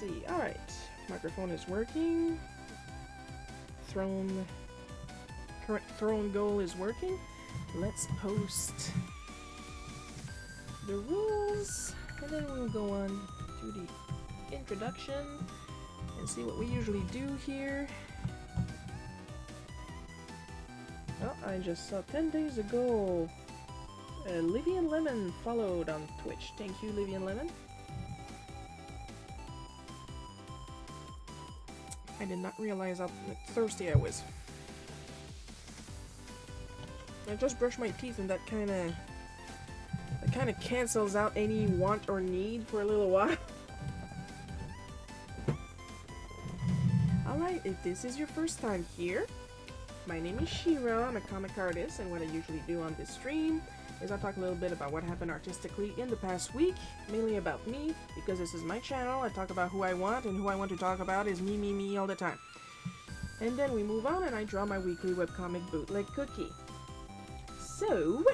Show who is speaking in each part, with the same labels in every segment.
Speaker 1: see. Alright. Microphone is working. Current throne goal is working. Let's post the rules, and then we'll go on to the introduction and see what we usually do here. Oh, I just saw 10 days ago. Livy and Lemon followed on Twitch. Thank you, Livy and Lemon. I did not realize how thirsty I was. I just brushed my teeth, and that kind of cancels out any want or need for a little while. Alright, if this is your first time here, my name is Shira. I'm a comic artist, and what I usually do on this stream is I talk a little bit about what happened artistically in the past week, mainly about me, because this is my channel. I talk about who I want, and who I want to talk about is me, me, me all the time. And then we move on, and I draw my weekly webcomic Bootleg Cookie. So,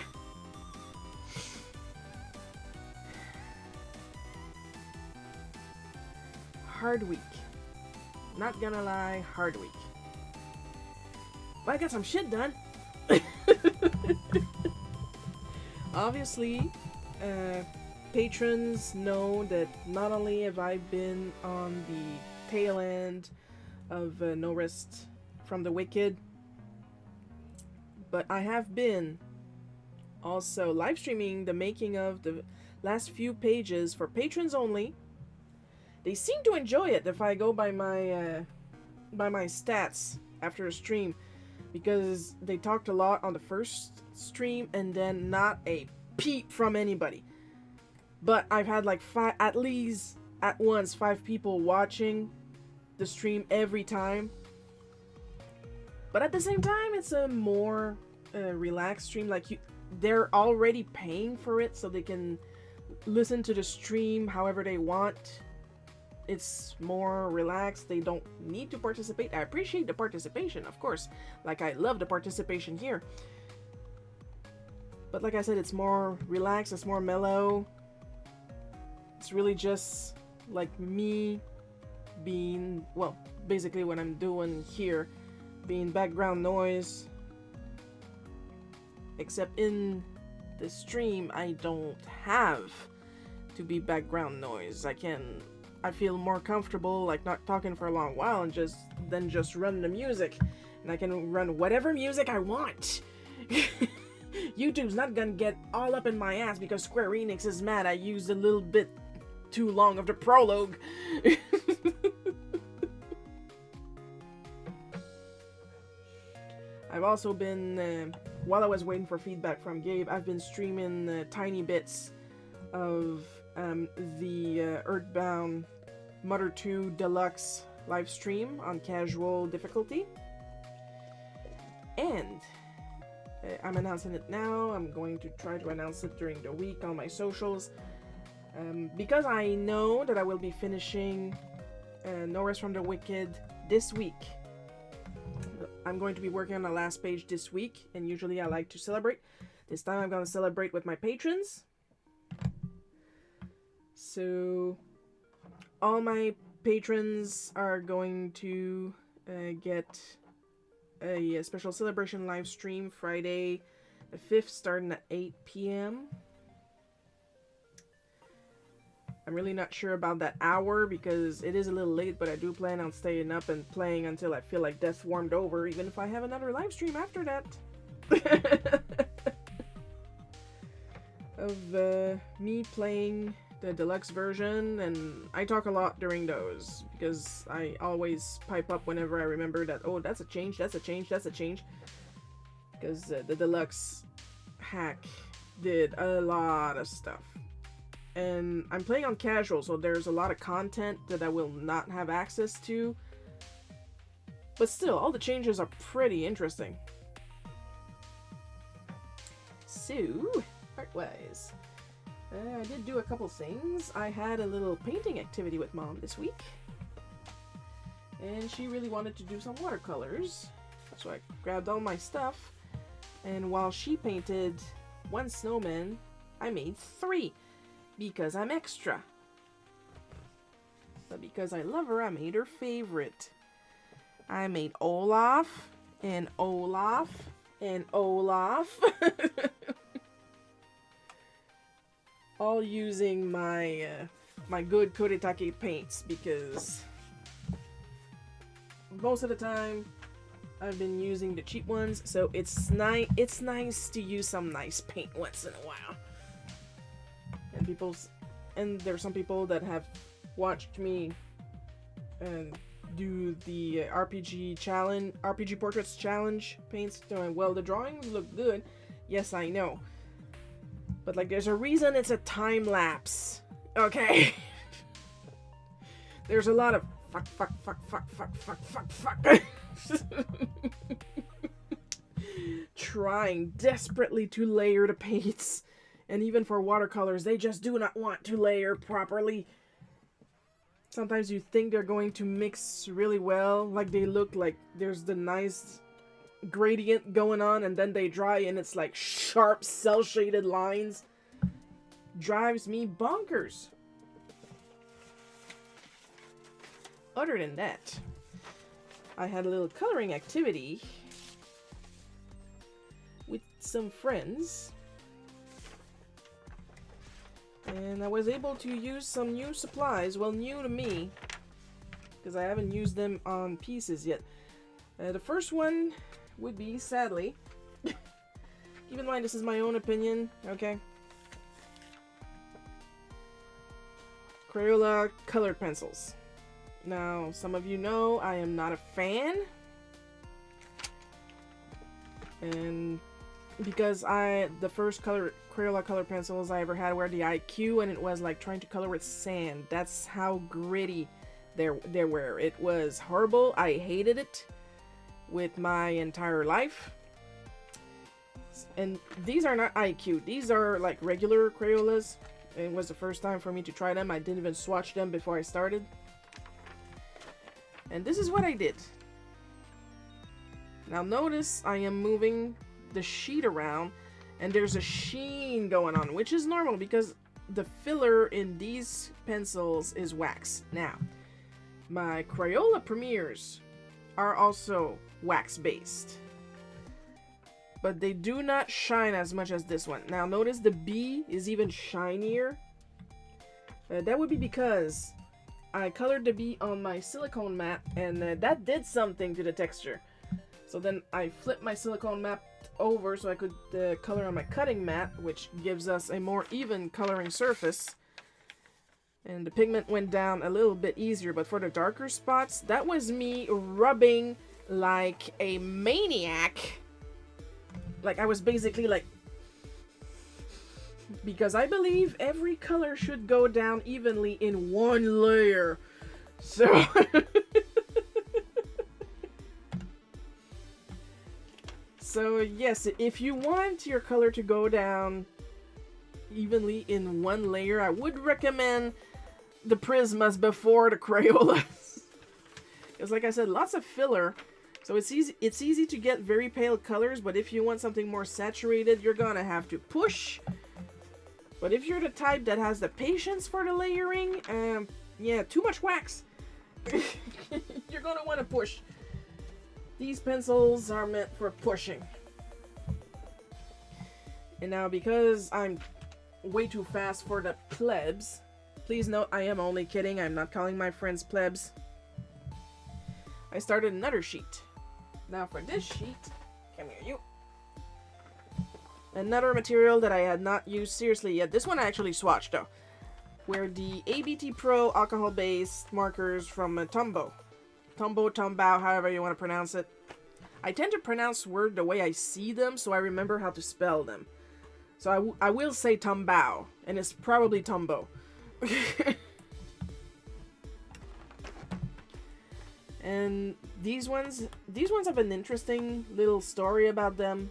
Speaker 1: hard week. Not gonna lie, hard week. But I got some shit done. Obviously, patrons know that not only have I been on the tail end of No Rest from the Wicked, but I have been also live streaming the making of the last few pages for patrons only. They seem to enjoy it if I go by my stats after a stream, because they talked a lot on the first stream and then not a peep from anybody. But I've had like at least at once 5 people watching the stream every time. But at the same time, it's a more relaxed stream. Like they're already paying for it, so they can listen to the stream however they want. It's more relaxed. They don't need to participate. I appreciate the participation, of course. Like, I love the participation here. But like I said, it's more relaxed. It's more mellow. It's really just like me being, well, basically what I'm doing here, being background noise. Except in the stream, I don't have to be background noise. I feel more comfortable, like, not talking for a long while and just run the music, and I can run whatever music I want. YouTube's not gonna get all up in my ass because Square Enix is mad I used a little bit too long of the prologue. I've also been, while I was waiting for feedback from Gabe, I've been streaming tiny bits of the Earthbound Mother 2 Deluxe live stream on casual difficulty. And I'm announcing it now. I'm going to try to announce it during the week on my socials. Because I know that I will be finishing No Rest from the Wicked this week. I'm going to be working on the last page this week, and usually I like to celebrate. This time I'm going to celebrate with my patrons. So, all my patrons are going to get a special celebration live stream Friday the 5th, starting at 8 p.m. I'm really not sure about that hour because it is a little late, but I do plan on staying up and playing until I feel like death warmed over, even if I have another live stream after that. Of me playing the deluxe version, and I talk a lot during those because I always pipe up whenever I remember that, oh, that's a change, that's a change, that's a change, because the deluxe hack did a lot of stuff. And I'm playing on casual, so there's a lot of content that I will not have access to. But still, all the changes are pretty interesting. So, art-wise, I did do a couple things. I had a little painting activity with Mom this week. And she really wanted to do some watercolors. So I grabbed all my stuff. And while she painted one snowman, I made 3. Because I'm extra. But because I love her, I made her favorite. I made Olaf and Olaf and Olaf. All using my my good Koritake paints, because most of the time I've been using the cheap ones, so it's nice to use some nice paint once in a while. And there's some people that have watched me do the RPG Portraits challenge paints, doing, well, the drawings look good. Yes, I know. But like, there's a reason it's a time lapse. Okay? There's a lot of fuck. Trying desperately to layer the paints. And even for watercolors, they just do not want to layer properly. Sometimes you think they're going to mix really well, like they look like there's the nice gradient going on, and then they dry and it's like sharp cel-shaded lines. Drives me bonkers. Other than that, I had a little coloring activity with some friends, and I was able to use some new supplies. Well, new to me, because I haven't used them on pieces yet. The first one would be, sadly, keep in mind this is my own opinion, okay? Crayola colored pencils. Now, some of you know I am not a fan. And because the first Crayola color pencils I ever had were the IQ, and it was like trying to color with sand. That's how gritty they were. It was horrible. I hated it with my entire life. And these are not IQ. These are like regular Crayolas. It was the first time for me to try them. I didn't even swatch them before I started. And this is what I did. Now notice I am moving the sheet around, and there's a sheen going on, which is normal because the filler in these pencils is wax. Now, my Crayola Premiers are also wax based, but they do not shine as much as this one. Now notice the B is even shinier. That would be because I colored the bee on my silicone mat, and that did something to the texture. So then I flipped my silicone mat over so I could color on my cutting mat, which gives us a more even coloring surface. And the pigment went down a little bit easier, but for the darker spots, that was me rubbing like a maniac. Like, I was basically like, because I believe every color should go down evenly in one layer. So so yes, if you want your color to go down evenly in one layer, I would recommend the Prismas before the Crayolas. Because like I said, lots of filler. So it's easy to get very pale colors, but if you want something more saturated, you're gonna have to push. But if you're the type that has the patience for the layering, yeah, too much wax. You're gonna want to push. These pencils are meant for pushing. And now, because I'm way too fast for the plebs, please note I am only kidding. I'm not calling my friends plebs. I started another sheet. Now for this sheet, come here, you. Another material that I had not used seriously yet. This one I actually swatched though. Were the ABT Pro alcohol-based markers from Tombow, however you want to pronounce it. I tend to pronounce words the way I see them, so I remember how to spell them. So I will say Tombow, and it's probably Tombow. And these ones have an interesting little story about them.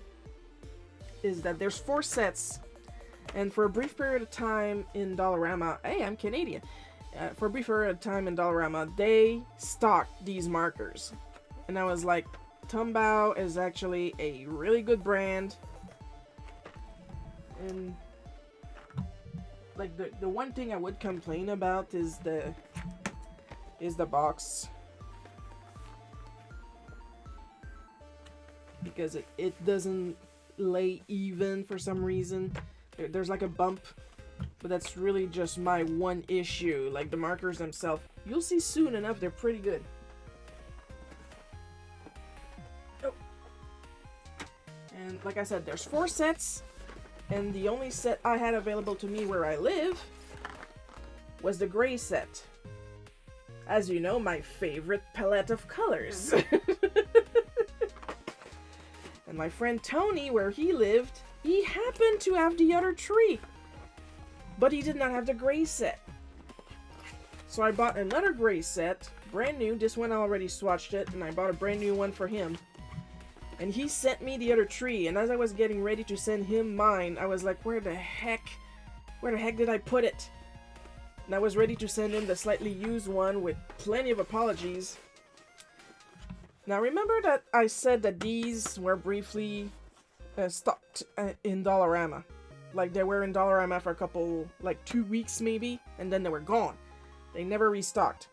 Speaker 1: Is that there's 4 sets, and for a brief period of time in Dollarama, hey, I'm Canadian. For a brief period of time in Dollarama, they stocked these markers, and I was like, Tombow is actually a really good brand. And like the one thing I would complain about is is the box. Because it doesn't lay even for some reason. There's like a bump, but that's really just my one issue. Like the markers themselves, you'll see soon enough, they're pretty good. Oh. And like I said, there's 4 sets, and the only set I had available to me where I live was the gray set. As you know, my favorite palette of colors. And my friend Tony, where he lived, he happened to have the other tree, but he did not have the gray set. So I bought another gray set, brand new. This one I already swatched it, and I bought a brand new one for him. And he sent me the other tree, and as I was getting ready to send him mine, I was like, where the heck did I put it? And I was ready to send him the slightly used one with plenty of apologies. Now remember that I said that these were briefly stocked in Dollarama. Like they were in Dollarama for a couple, like 2 weeks maybe, and then they were gone. They never restocked.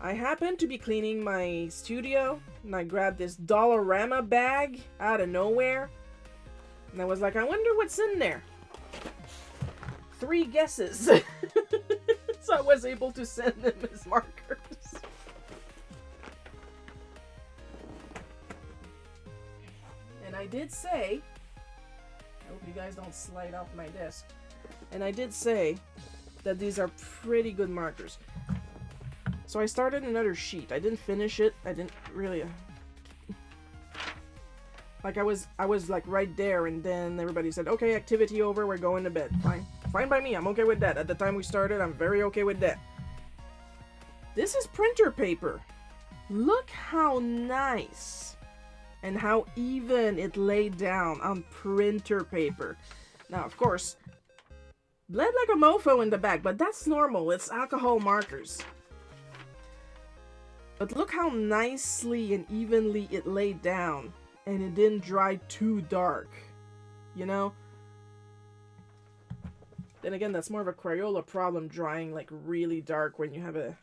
Speaker 1: I happened to be cleaning my studio, and I grabbed this Dollarama bag out of nowhere. And I was like, I wonder what's in there. 3 guesses. So I was able to send them as markers. And I did say, I hope you guys don't slide off my desk. And I did say that these are pretty good markers. So I started another sheet. I didn't finish it. I didn't really... Like I was like right there, and then everybody said, okay, activity over, we're going to bed. Fine. Fine by me, I'm okay with that. At the time we started, I'm very okay with that. This is printer paper. Look how nice and how even it laid down on printer paper. Now, of course, bled like a mofo in the back, but that's normal. It's alcohol markers. But look how nicely and evenly it laid down, and it didn't dry too dark, you know? Then again, that's more of a Crayola problem, drying like really dark when you have a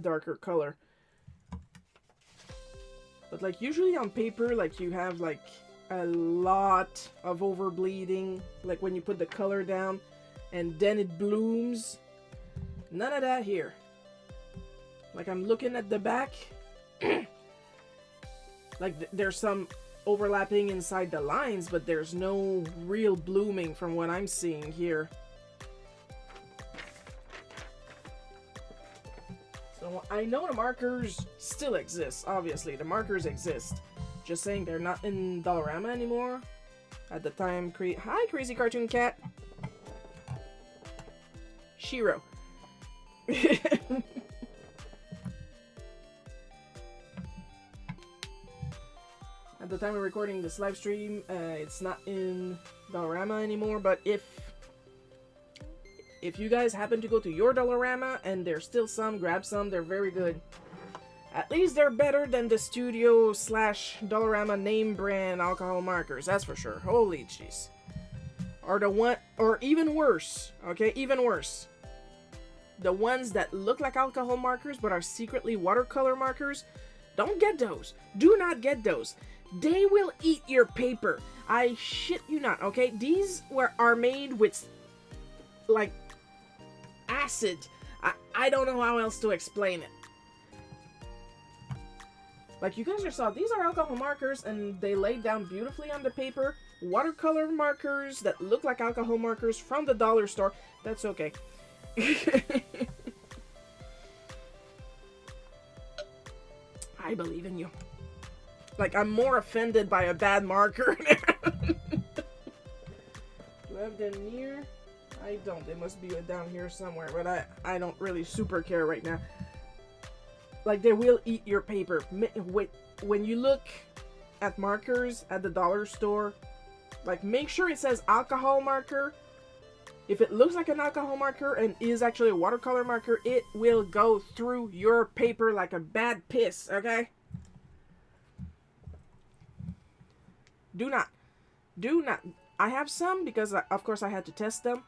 Speaker 1: darker color. But like usually on paper, like you have like a lot of overbleeding, like when you put the color down and then it blooms. None of that here. Like I'm looking at the back, like there's some overlapping inside the lines, but there's no real blooming from what I'm seeing here. So I know the markers still exist, obviously. The markers exist. Just saying they're not in Dollarama anymore. At the time, hi, Crazy Cartoon Cat. Shiro. At the time of recording this live stream, it's not in Dollarama anymore, but if you guys happen to go to your Dollarama and there's still some, grab some. They're very good. At least they're better than the Studio / Dollarama name brand alcohol markers, that's for sure. Holy jeez. Or even worse, okay, even worse. The ones that look like alcohol markers but are secretly watercolor markers, don't get those. Do not get those. They will eat your paper. I shit you not, okay? These are made with, like, acid. I don't know how else to explain it. Like, you guys just saw, these are alcohol markers, and they laid down beautifully on the paper. Watercolor markers that look like alcohol markers from the dollar store. That's okay. I believe in you. Like, I'm more offended by a bad marker. Do I have them near? I don't. They must be down here somewhere, but I don't really super care right now. Like, they will eat your paper. When you look at markers at the dollar store, like, make sure it says alcohol marker. If it looks like an alcohol marker and is actually a watercolor marker, it will go through your paper like a bad piss, okay? Do not. I have some because, of course, I had to test them.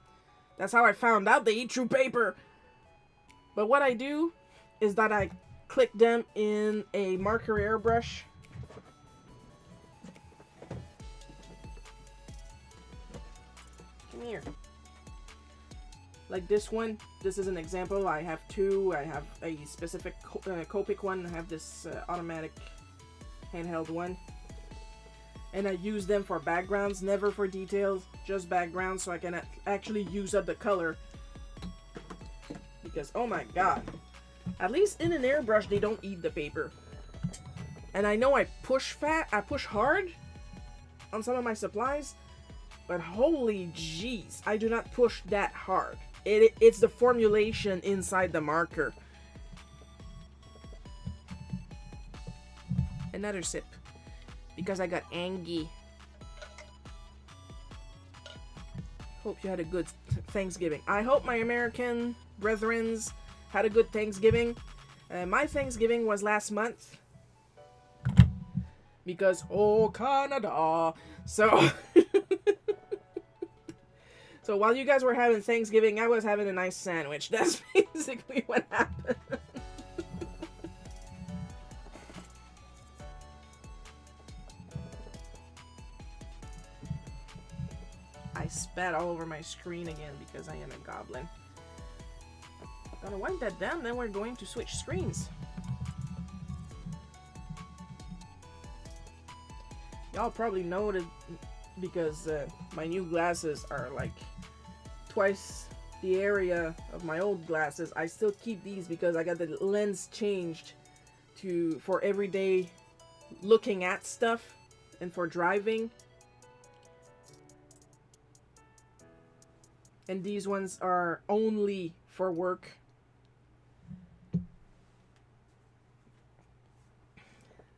Speaker 1: That's how I found out they eat true paper. But what I do is that I click them in a marker airbrush. Come here. Like this one. This is an example. I have two. I have a specific Copic one. I have this automatic handheld one. And I use them for backgrounds, never for details, just backgrounds, so I can actually use up the color. Because, oh my god. At least in an airbrush, they don't eat the paper. And I know I push hard on some of my supplies, but holy jeez, I do not push that hard. It's the formulation inside the marker. Another sip. Because I got angry. Hope you had a good Thanksgiving. I hope my American brethrens had a good Thanksgiving. My Thanksgiving was last month. Because, oh, Canada. So, so while you guys were having Thanksgiving, I was having a nice sandwich. That's basically what happened. I spat all over my screen again because I am a goblin. Gotta wipe that down, then we're going to switch screens. Y'all probably noted because my new glasses are like twice the area of my old glasses. I still keep these because I got the lens changed for everyday looking at stuff and for driving. And these ones are only for work.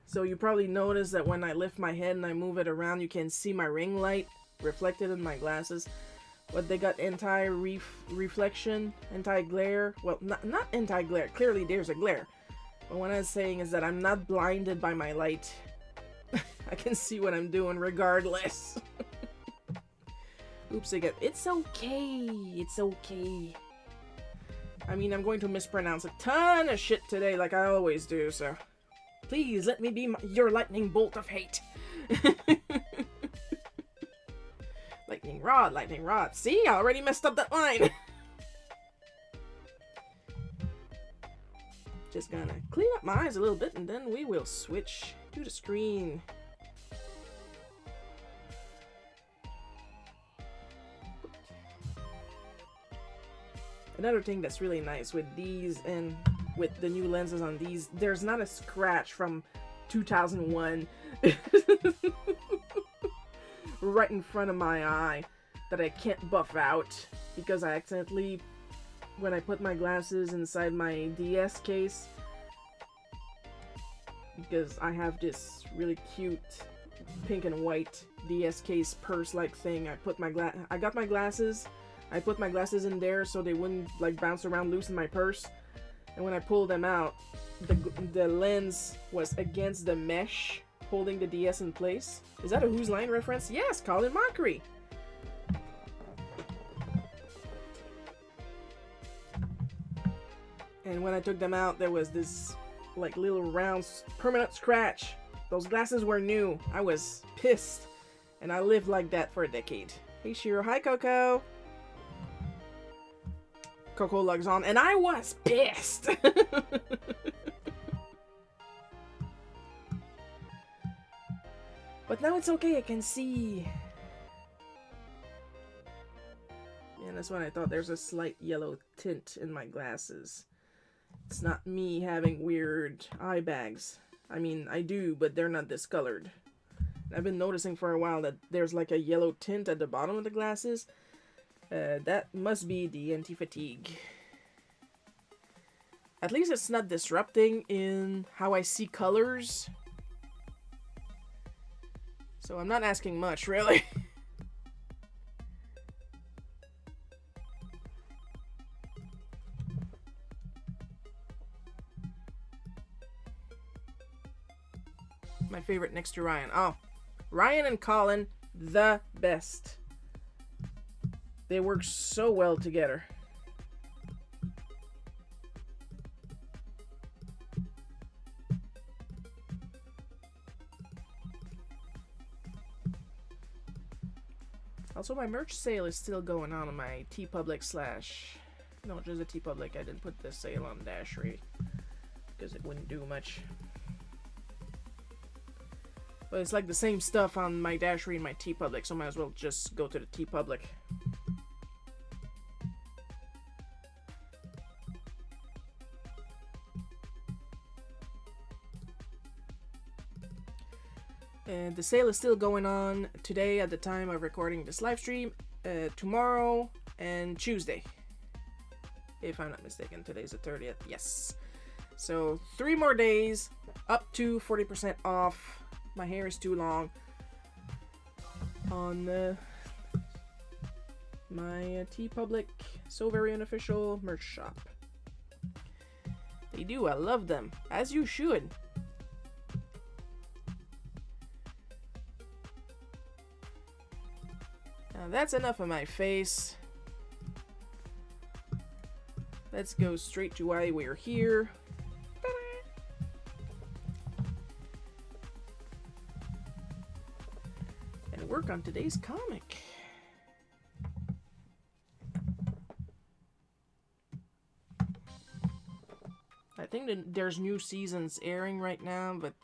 Speaker 1: So you probably notice that when I lift my head and I move it around, you can see my ring light reflected in my glasses. But they got anti-reflection, anti-glare. Well, not anti-glare. Clearly there's a glare. But what I'm saying is that I'm not blinded by my light. I can see what I'm doing regardless. Oops again. It's okay. It's okay. I mean, I'm going to mispronounce a ton of shit today like I always do, so... Please, let me be your lightning bolt of hate. Lightning rod, lightning rod. See? I already messed up that line. Just gonna clean up my eyes a little bit and then we will switch to the screen. Another thing that's really nice with these and with the new lenses on these, there's not a scratch from 2001 right in front of my eye that I can't buff out because I accidentally, when I put my glasses inside my DS case, because I have this really cute pink and white DS case purse-like thing. I got my glasses. I put my glasses in there so they wouldn't like bounce around loose in my purse. And when I pulled them out, the lens was against the mesh holding the DS in place. Is that a Who's Line reference? Yes, Colin Mockery. And when I took them out, there was this like little round permanent scratch. Those glasses were new. I was pissed. And I lived like that for a decade. Hey Shiro, hi Coco. Coco lugs on, and I was pissed. But now it's okay, I can see. And that's when I thought there's a slight yellow tint in my glasses. It's not me having weird eye bags. I mean, I do, but they're not discolored. I've been noticing for a while that there's like a yellow tint at the bottom of the glasses. That must be the anti-fatigue. At least it's not disrupting in how I see colors. So I'm not asking much, really. My favorite next to Ryan. Oh, Ryan and Colin, the best. They work so well together. Also, my merch sale is still going on my TeePublic slash... No, just a TeePublic. I didn't put the sale on Dashery because it wouldn't do much. But it's like the same stuff on my Dashery and my TeePublic, so I might as well just go to the TeePublic. And the sale is still going on today at the time of recording this live stream, tomorrow and Tuesday. If I'm not mistaken, today's the 30th. Yes. So 3 more days, up to 40% off. My hair is too long. On my TeePublic So Very Unofficial merch shop. They do, I love them. As you should. Now that's enough of my face. Let's go straight to why we're here. And work on today's comic. I think that there's new seasons airing right now, but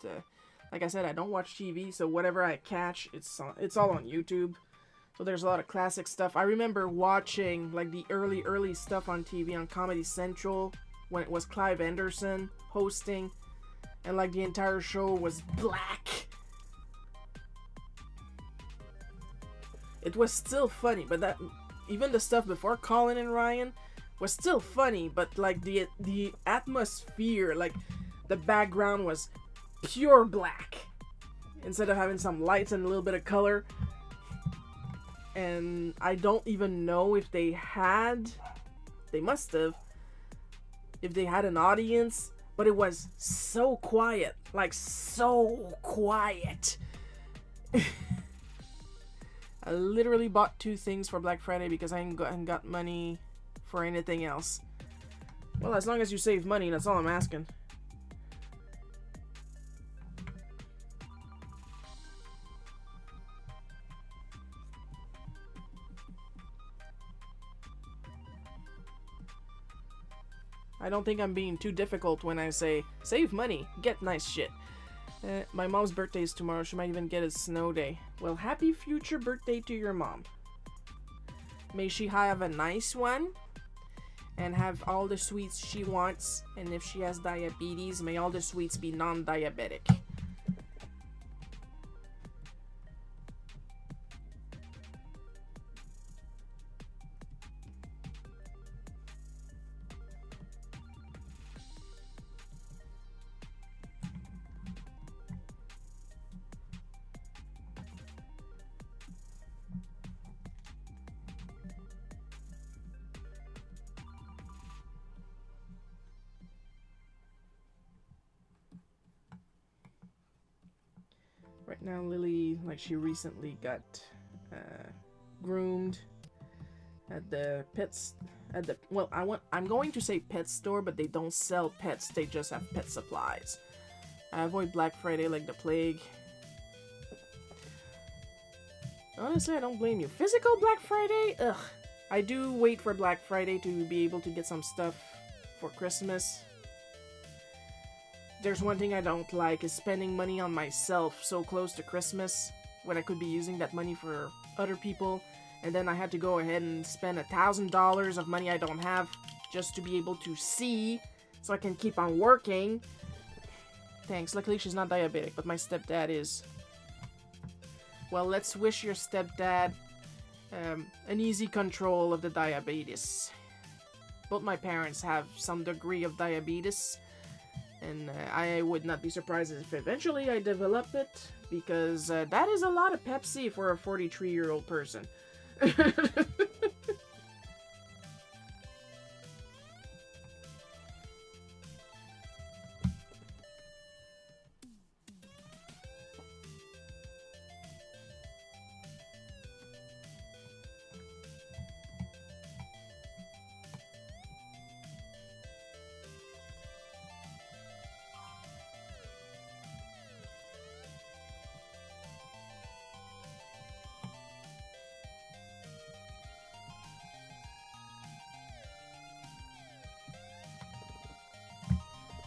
Speaker 1: like I said, I don't watch TV, so whatever I catch, it's all on YouTube. So there's a lot of classic stuff. I remember watching like the early stuff on TV on Comedy Central when it was Clive Anderson hosting, and like the entire show was black. It was still funny, but that even the stuff before Colin and Ryan was still funny, but like the atmosphere, like the background was pure black instead of having some lights and a little bit of color. And I don't even know if they must have, if they had an audience, but it was so quiet, like so quiet. I literally bought 2 things for Black Friday because I ain't got money for anything else. Well, as long as you save money, that's all I'm asking. I don't think I'm being too difficult when I say, save money, get nice shit. My mom's birthday is tomorrow. She might even get a snow day. Well, happy future birthday to your mom. May she have a nice one and have all the sweets she wants. And if she has diabetes, may all the sweets be non-diabetic. Right now, Lily, like, she recently got groomed at the I'm going to say pet store, but they don't sell pets, they just have pet supplies. I avoid Black Friday like the plague. Honestly, I don't blame you. Physical Black Friday? Ugh. I do wait for Black Friday to be able to get some stuff for Christmas. There's one thing I don't like is spending money on myself so close to Christmas when I could be using that money for other people, and then I had to go ahead and spend $1,000 of money I don't have just to be able to see so I can keep on working. Thanks. Luckily she's not diabetic, but my stepdad is. Well, let's wish your stepdad an easy control of the diabetes. Both my parents have some degree of diabetes, and I would not be surprised if eventually I develop it, because that is a lot of Pepsi for a 43-year-old person.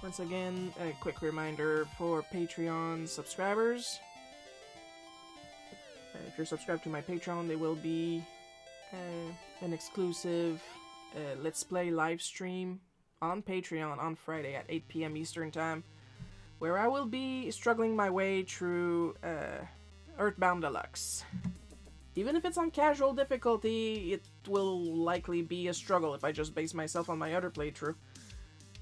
Speaker 1: Once again, a quick reminder for Patreon subscribers. If you're subscribed to my Patreon, there will be an exclusive Let's Play live stream on Patreon on Friday at 8 p.m. Eastern Time, where I will be struggling my way through Earthbound Deluxe. Even if it's on casual difficulty, it will likely be a struggle if I just base myself on my other playthrough,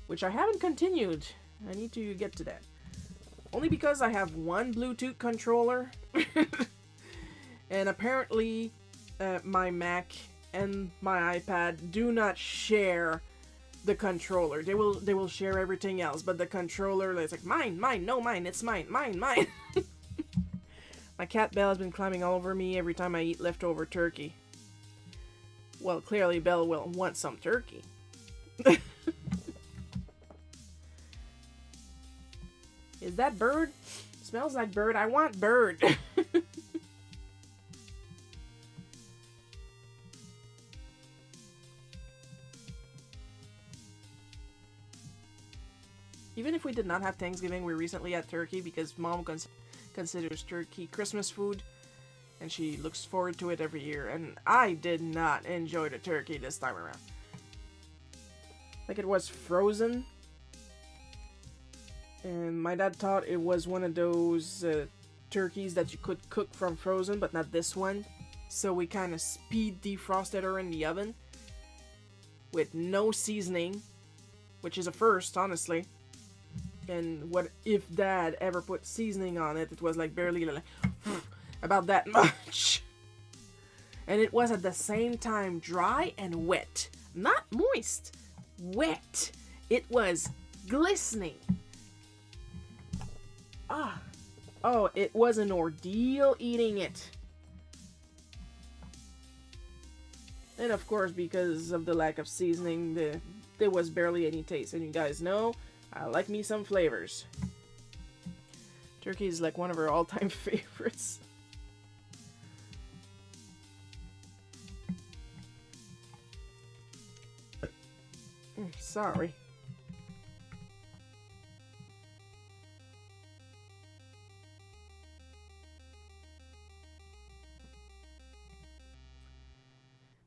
Speaker 1: which I haven't continued. I need to get to that. Only because I have one Bluetooth controller, and apparently my Mac and my iPad do not share the controller. They will share everything else, but the controller is like, mine, no, mine, it's mine. My cat Belle has been climbing all over me every time I eat leftover turkey. Well, clearly Belle will want some turkey. Is that bird? Smells like bird. I want bird. Even if we did not have Thanksgiving, we recently had turkey because Mom considers turkey Christmas food, and she looks forward to it every year, and I did not enjoy the turkey this time around. Like, it was frozen, and my dad thought it was one of those turkeys that you could cook from frozen, but not this one, so we kind of speed defrosted her in the oven with no seasoning, which is a first, honestly. And what if Dad ever put seasoning on it? It was like barely like about that much. And it was at the same time dry and wet. Not moist. Wet. It was glistening. Oh, it was an ordeal eating it. And of course, because of the lack of seasoning, there was barely any taste. And you guys know, I like me some flavors. Turkey is like one of our all-time favorites. Sorry.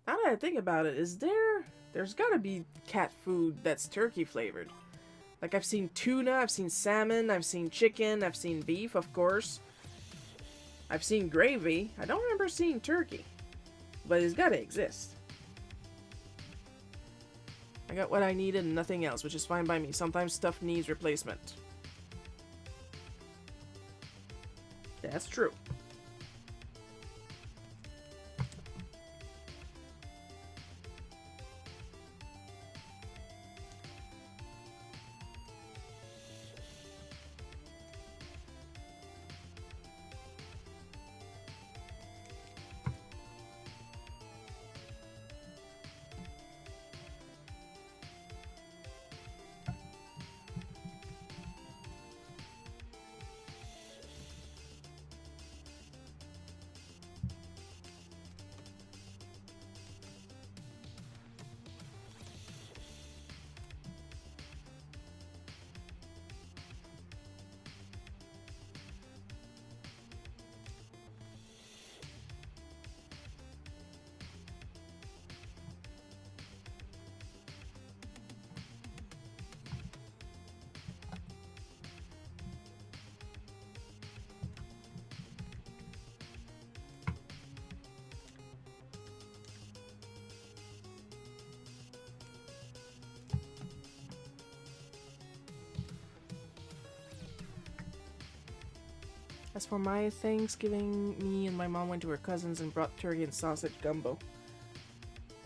Speaker 1: Now that I think about it, there's gotta be cat food that's turkey flavored. Like, I've seen tuna, I've seen salmon, I've seen chicken, I've seen beef, of course. I've seen gravy. I don't remember seeing turkey. But it's gotta exist. I got what I needed and nothing else, which is fine by me. Sometimes stuff needs replacement. That's true. As for my Thanksgiving, me and my mom went to her cousin's and brought turkey and sausage gumbo.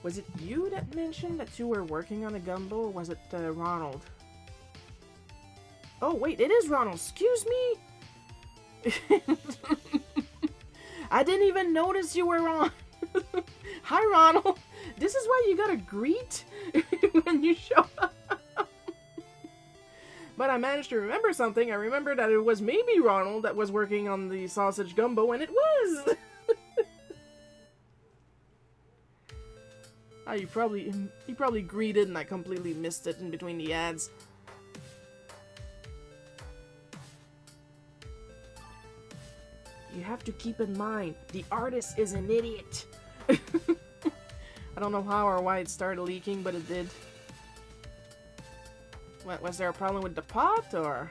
Speaker 1: Was it you that mentioned that you were working on a gumbo, or was it Ronald? Oh, wait, it is Ronald. Excuse me? I didn't even notice you were on. Hi, Ronald. This is why you gotta greet when you show up. But I managed to remember something. I remember that it was maybe Ronald that was working on the sausage gumbo, and it was! He probably greeted and I completely missed it in between the ads. have to keep in mind, the artist is an idiot. I don't know how or why it started leaking, but it did. What, was there a problem with the pot, or?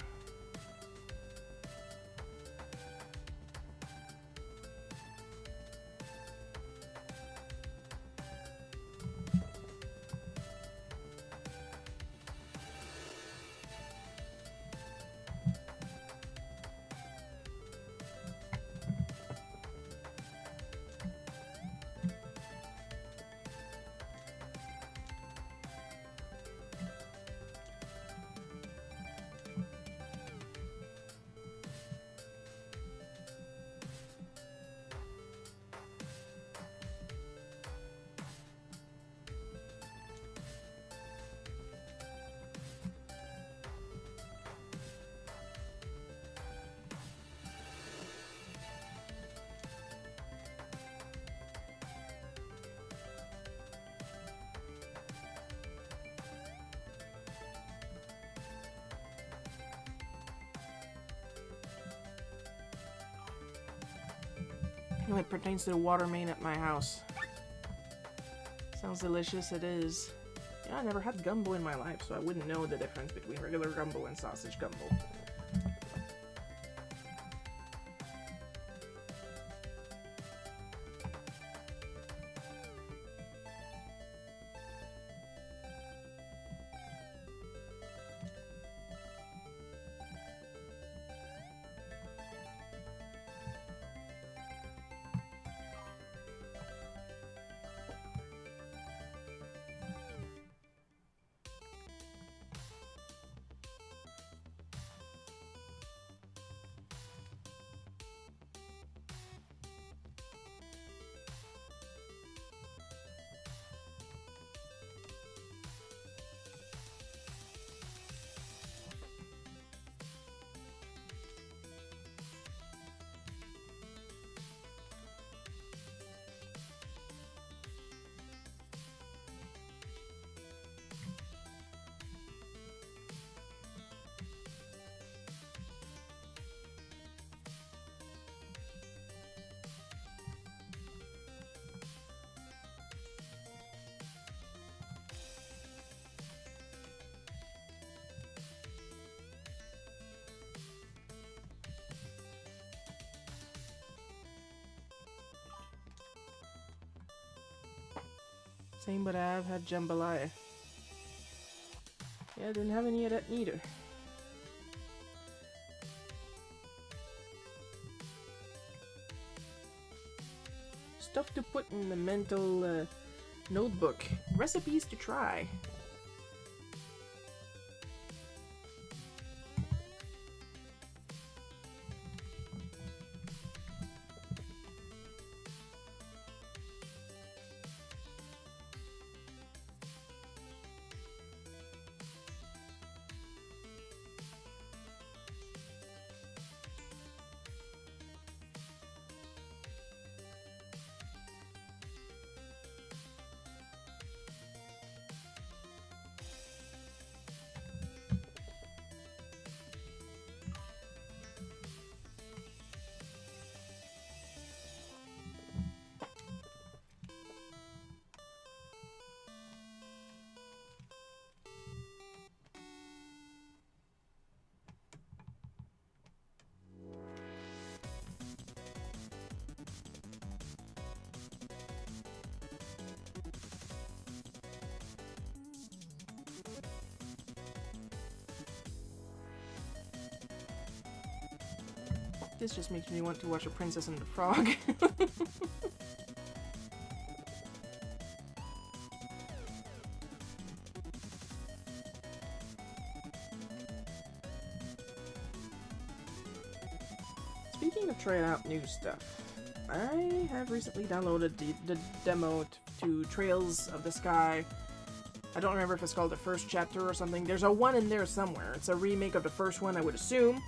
Speaker 1: No, it pertains to the water main at my house. Sounds delicious, it is. Yeah, I never had gumbo in my life, so I wouldn't know the difference between regular gumbo and sausage gumbo. Same, but I've had jambalaya. Yeah, I didn't have any of that neither. Stuff to put in the mental notebook. Recipes to try. This just makes me want to watch A Princess and the Frog. Speaking of trying out new stuff, I have recently downloaded the demo to Trails of the Sky. I don't remember if it's called the first chapter or something. There's a 1 in there somewhere. It's a remake of the first one, I would assume.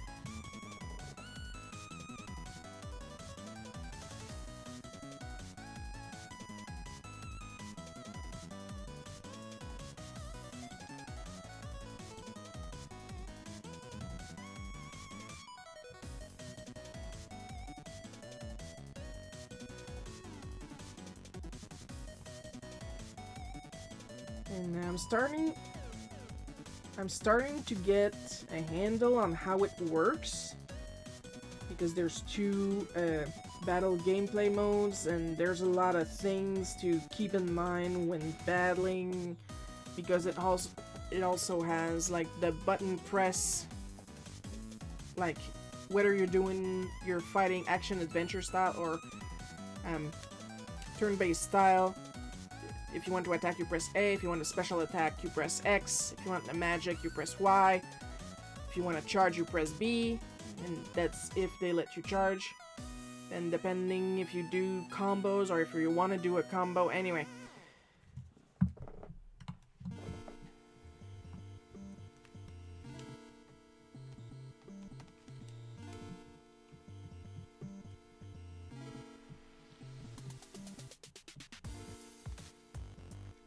Speaker 1: And I'm starting to get a handle on how it works, because there's two battle gameplay modes, and there's a lot of things to keep in mind when battling, because it also has like the button press, like whether you're doing your fighting action adventure style or turn-based style. If you want to attack, you press A. If you want a special attack, you press X. If you want a magic, you press Y. If you want to charge, you press B. And that's if they let you charge. And depending if you do combos or if you want to do a combo. Anyway.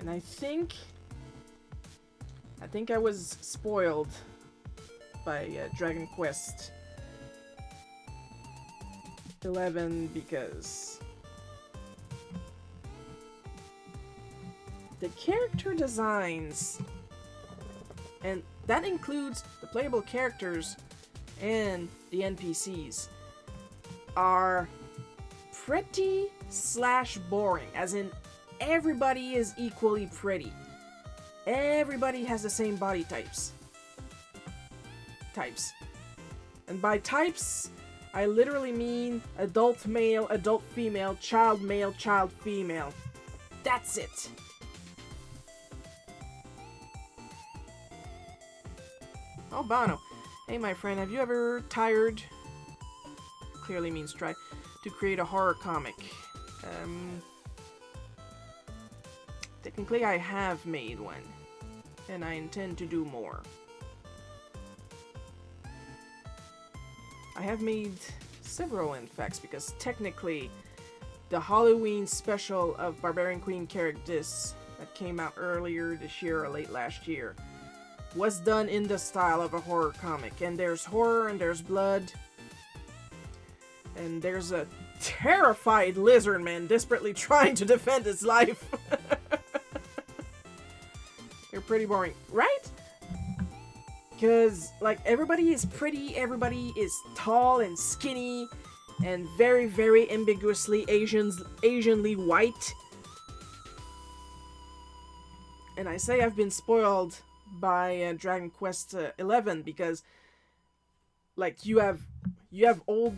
Speaker 1: And I think I was spoiled by Dragon Quest 11 because the character designs, and that includes the playable characters and the NPCs, are pretty / boring, as in everybody is equally pretty. Everybody has the same body types. And by types, I literally mean adult male, adult female, child male, child female. That's it. Oh, Bono. Hey, my friend, have you ever tried, clearly means try, to create a horror comic? Technically, I have made one, and I intend to do more. I have made several, in fact, because technically, the Halloween special of Barbarian Queen Characters that came out earlier this year or late last year was done in the style of a horror comic. And there's horror, and there's blood, and there's a terrified lizard man desperately trying to defend his life. They're pretty boring, right? Because, like, everybody is pretty, everybody is tall and skinny, and very, very ambiguously Asianly white. And I say I've been spoiled by Dragon Quest 11 because, like, you have old...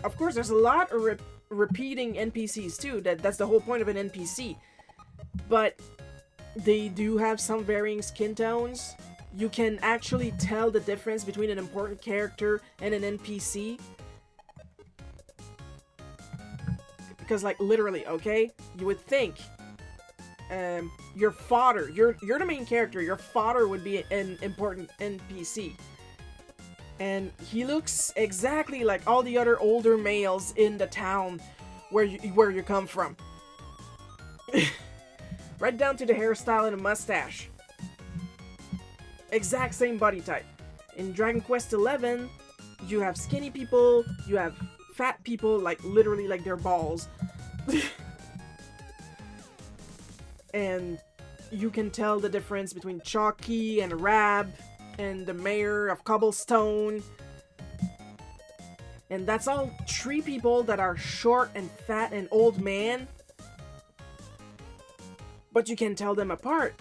Speaker 1: Of course, there's a lot of repeating NPCs too. That's the whole point of an NPC. But they do have some varying skin tones. You can actually tell the difference between an important character and an NPC. Because, like, literally, okay? You would think your fodder, you're the main character, your fodder would be an important NPC. And he looks exactly like all the other older males in the town where you come from. Right down to the hairstyle and the mustache. Exact same body type. In Dragon Quest 11, you have skinny people, you have fat people, like literally like their balls. And you can tell the difference between Chalky and Rab and the mayor of Cobblestone. And that's all three people that are short and fat and old man. But you can tell them apart.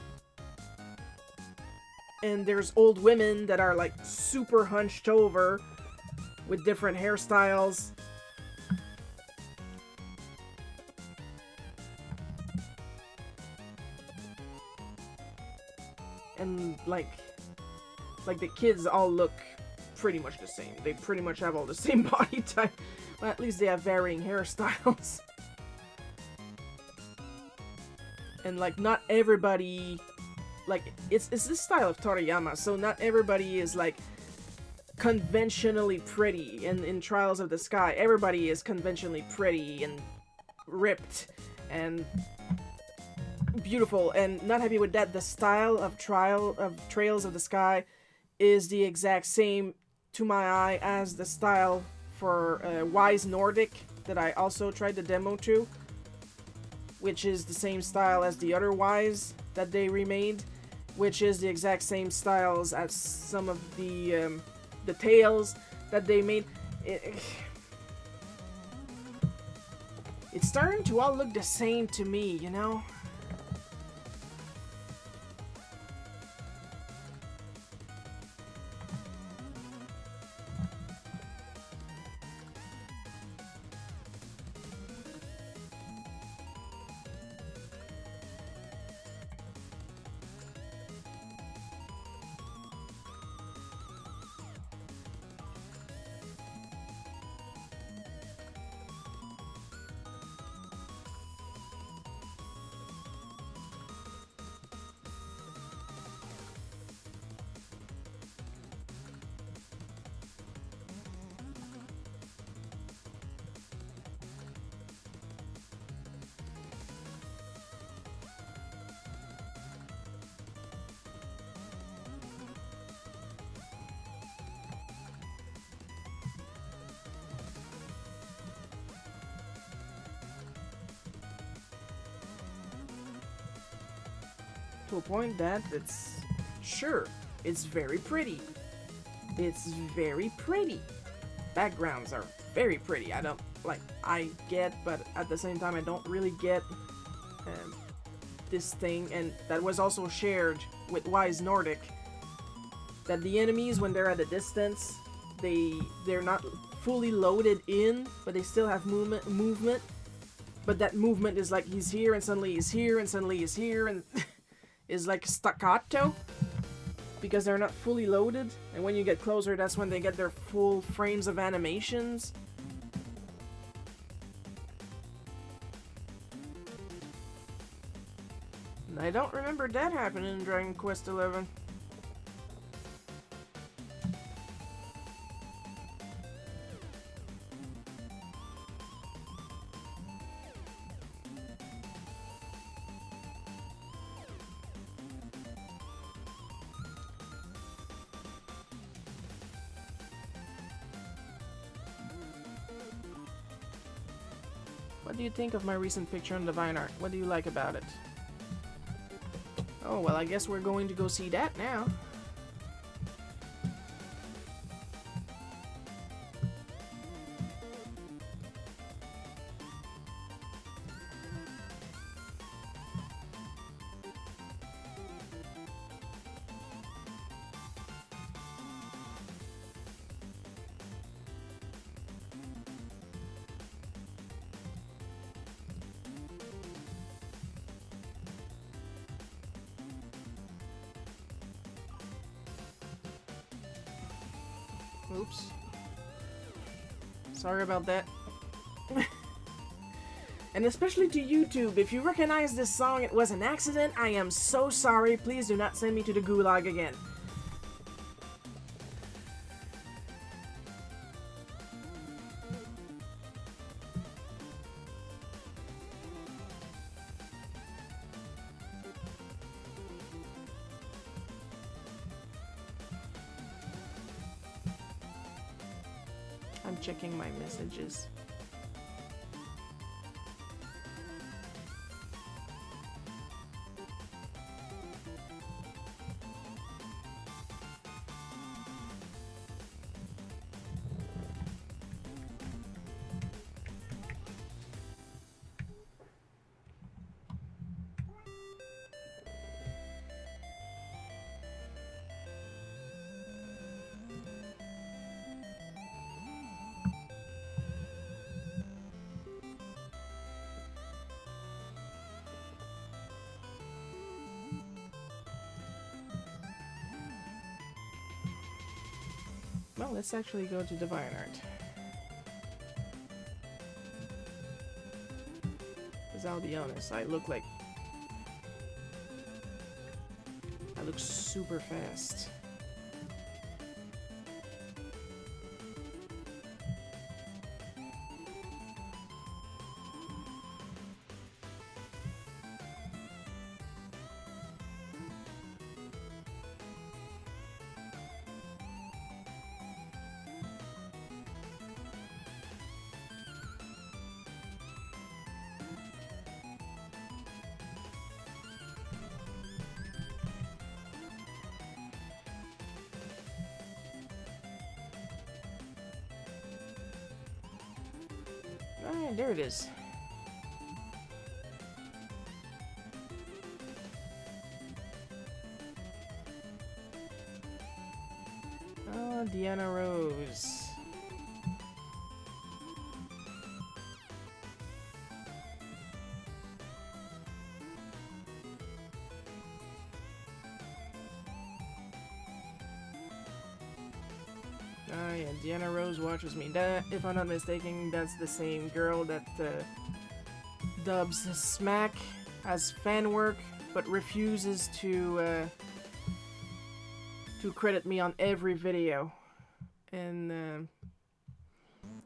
Speaker 1: And there's old women that are like super hunched over with different hairstyles. And like the kids all look pretty much the same. They pretty much have all the same body type. Well, at least they have varying hairstyles. And like not everybody, like it's this style of Toriyama, so not everybody is like conventionally pretty. And in Trials of the Sky, everybody is conventionally pretty and ripped and beautiful. And not happy with that, the style of Trails of the Sky is the exact same to my eye as the style for Wise Nordic that I also tried the demo to, which is the same style as the other Wise that they remade, which is the exact same styles as some of the tails that they made. It's starting to all look the same to me, you know? To a point that it's very pretty. It's very pretty. Backgrounds are very pretty. I get, but at the same time I don't really get this thing, and that was also shared with Wise Nordic, that the enemies, when they're at a distance, they're not fully loaded in, but they still have movement. But that movement is like he's here and suddenly he's here and suddenly he's here and is like staccato because they're not fully loaded, and when you get closer, that's when they get their full frames of animations. And I don't remember that happening in Dragon Quest XI. What do you think of my recent picture on Divine Art? What do you like about it? Oh, well, I guess we're going to go see that now. Oops. Sorry about that. And especially to YouTube, if you recognize this song, it was an accident. I am so sorry. Please do not send me to the gulag again. I'm checking my messages. Well, let's actually go to Divine Art. Because I'll be honest, I look super fast. Yeah, there it is. Oh, Deanna Rose. Oh yeah, Deanna Rose watches me. That, if I'm not mistaken, that's the same girl that dubs Smack as fan work, but refuses to credit me on every video. And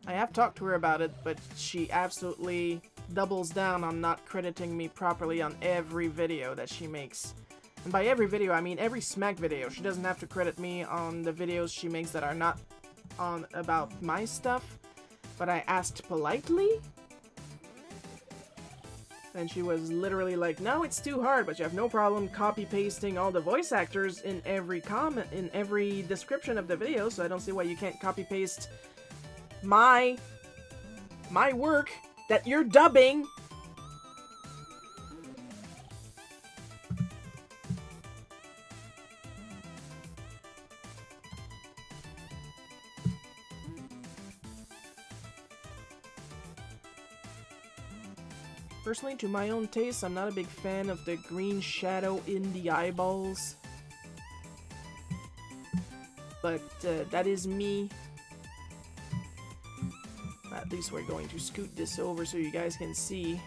Speaker 1: I have talked to her about it, but she absolutely doubles down on not crediting me properly on every video that she makes. And by every video, I mean every Smack video. She doesn't have to credit me on the videos she makes that are not on about my stuff, but I asked politely, and she was literally like, no, it's too hard, but you have no problem copy-pasting all the voice actors in every comment, in every description of the video, so I don't see why you can't copy-paste my work that you're dubbing. Personally, to my own taste, I'm not a big fan of the green shadow in the eyeballs. But that is me. At least we're going to scoot this over so you guys can see.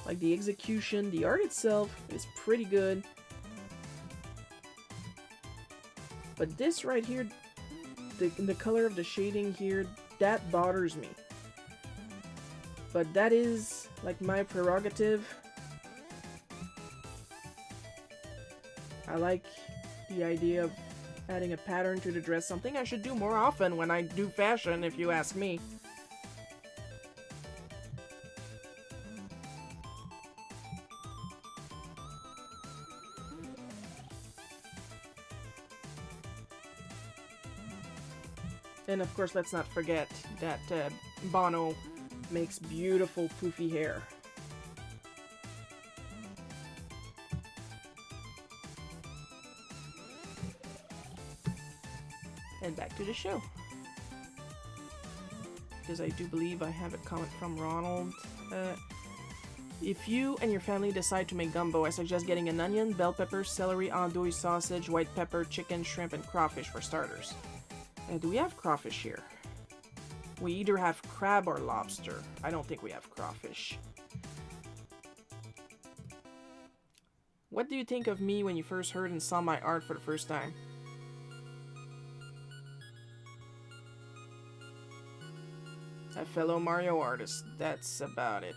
Speaker 1: Like the execution, the art itself is pretty good. But this right here, the color of the shading here, that bothers me. But that is like my prerogative. I like the idea of adding a pattern to the dress, something I should do more often when I do fashion, if you ask me. And of course, let's not forget that Bono makes beautiful poofy hair. And back to the show. Because I do believe I have a comment from Ronald. If you and your family decide to make gumbo, I suggest getting an onion, bell pepper, celery, andouille sausage, white pepper, chicken, shrimp, and crawfish for starters. Do we have crawfish here? We either have crab or lobster. I don't think we have crawfish. What do you think of me when you first heard and saw my art for the first time? A fellow Mario artist. That's about it.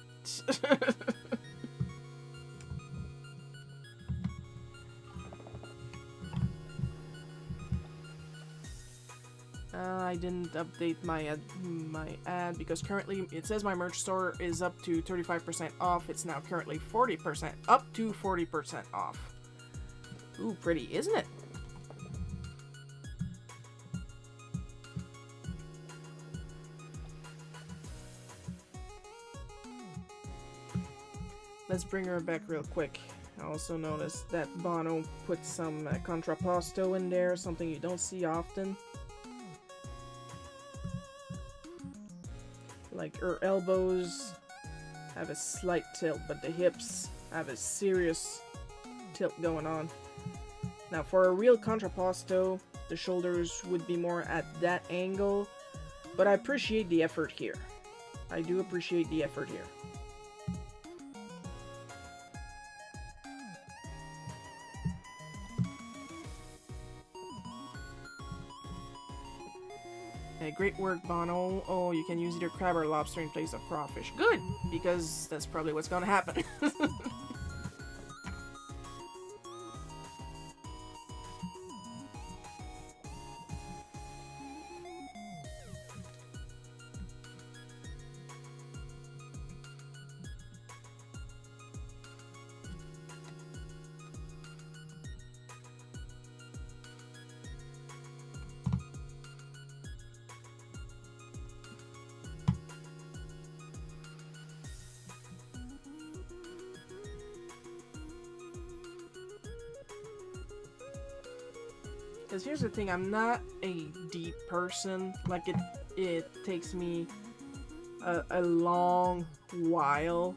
Speaker 1: I didn't update my ad because currently it says my merch store is up to 35% off. It's now currently 40%, up to 40% off. Ooh, pretty, isn't it? Let's bring her back real quick. I also noticed that Bono put some contrapposto in there, something you don't see often. Like her elbows have a slight tilt, but the hips have a serious tilt going on. Now for a real contrapposto, the shoulders would be more at that angle, but I appreciate the effort here. I do appreciate the effort here. Great work, Bono. Oh, you can use either crab or lobster in place of crawfish. Good, because that's probably what's gonna happen. Because here's the thing, I'm not a deep person. Like, it takes me a long while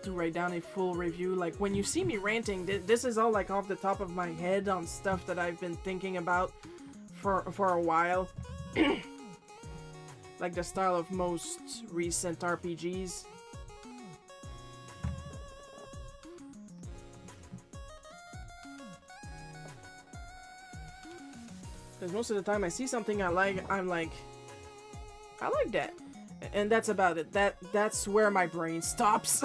Speaker 1: to write down a full review. Like, when you see me ranting, this is all like off the top of my head on stuff that I've been thinking about for a while. Like the style of most recent RPGs. Because most of the time I see something I like, I'm like, I like that. And that's about it. That's where my brain stops.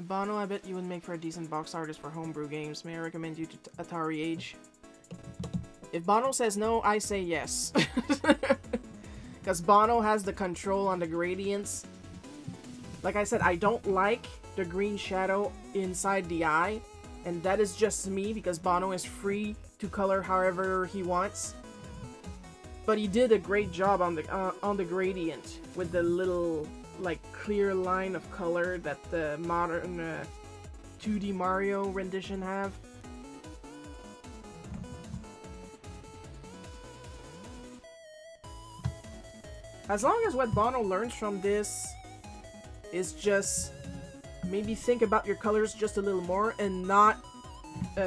Speaker 1: Bono, I bet you would make for a decent box artist for homebrew games. May I recommend you to Atari Age? If Bono says no, I say yes. Because Bono has the control on the gradients. Like I said, I don't like the green shadow inside the eye. And that is just me, because Bono is free to color however he wants. But he did a great job on the gradient with the little, like, clear line of color that the modern 2D Mario rendition have. As long as what Bono learns from this is just maybe think about your colors just a little more and not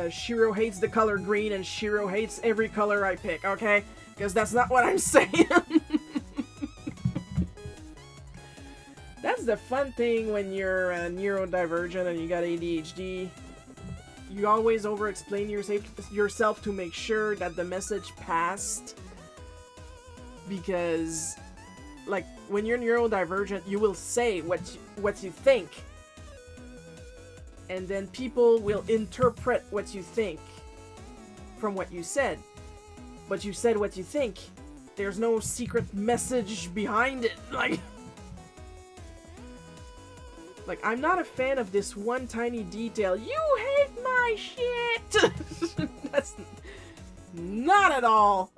Speaker 1: Shiro hates the color green and Shiro hates every color I pick, okay? Because that's not what I'm saying. That's the fun thing when you're neurodivergent and you got ADHD. You always over-explain yourself to make sure that the message passed. Because, like, when you're neurodivergent, you will say what you think. And then people will interpret what you think from what you said. But you said what you think. There's no secret message behind it. Like, I'm not a fan of this one tiny detail. You hate my shit! That's not at all.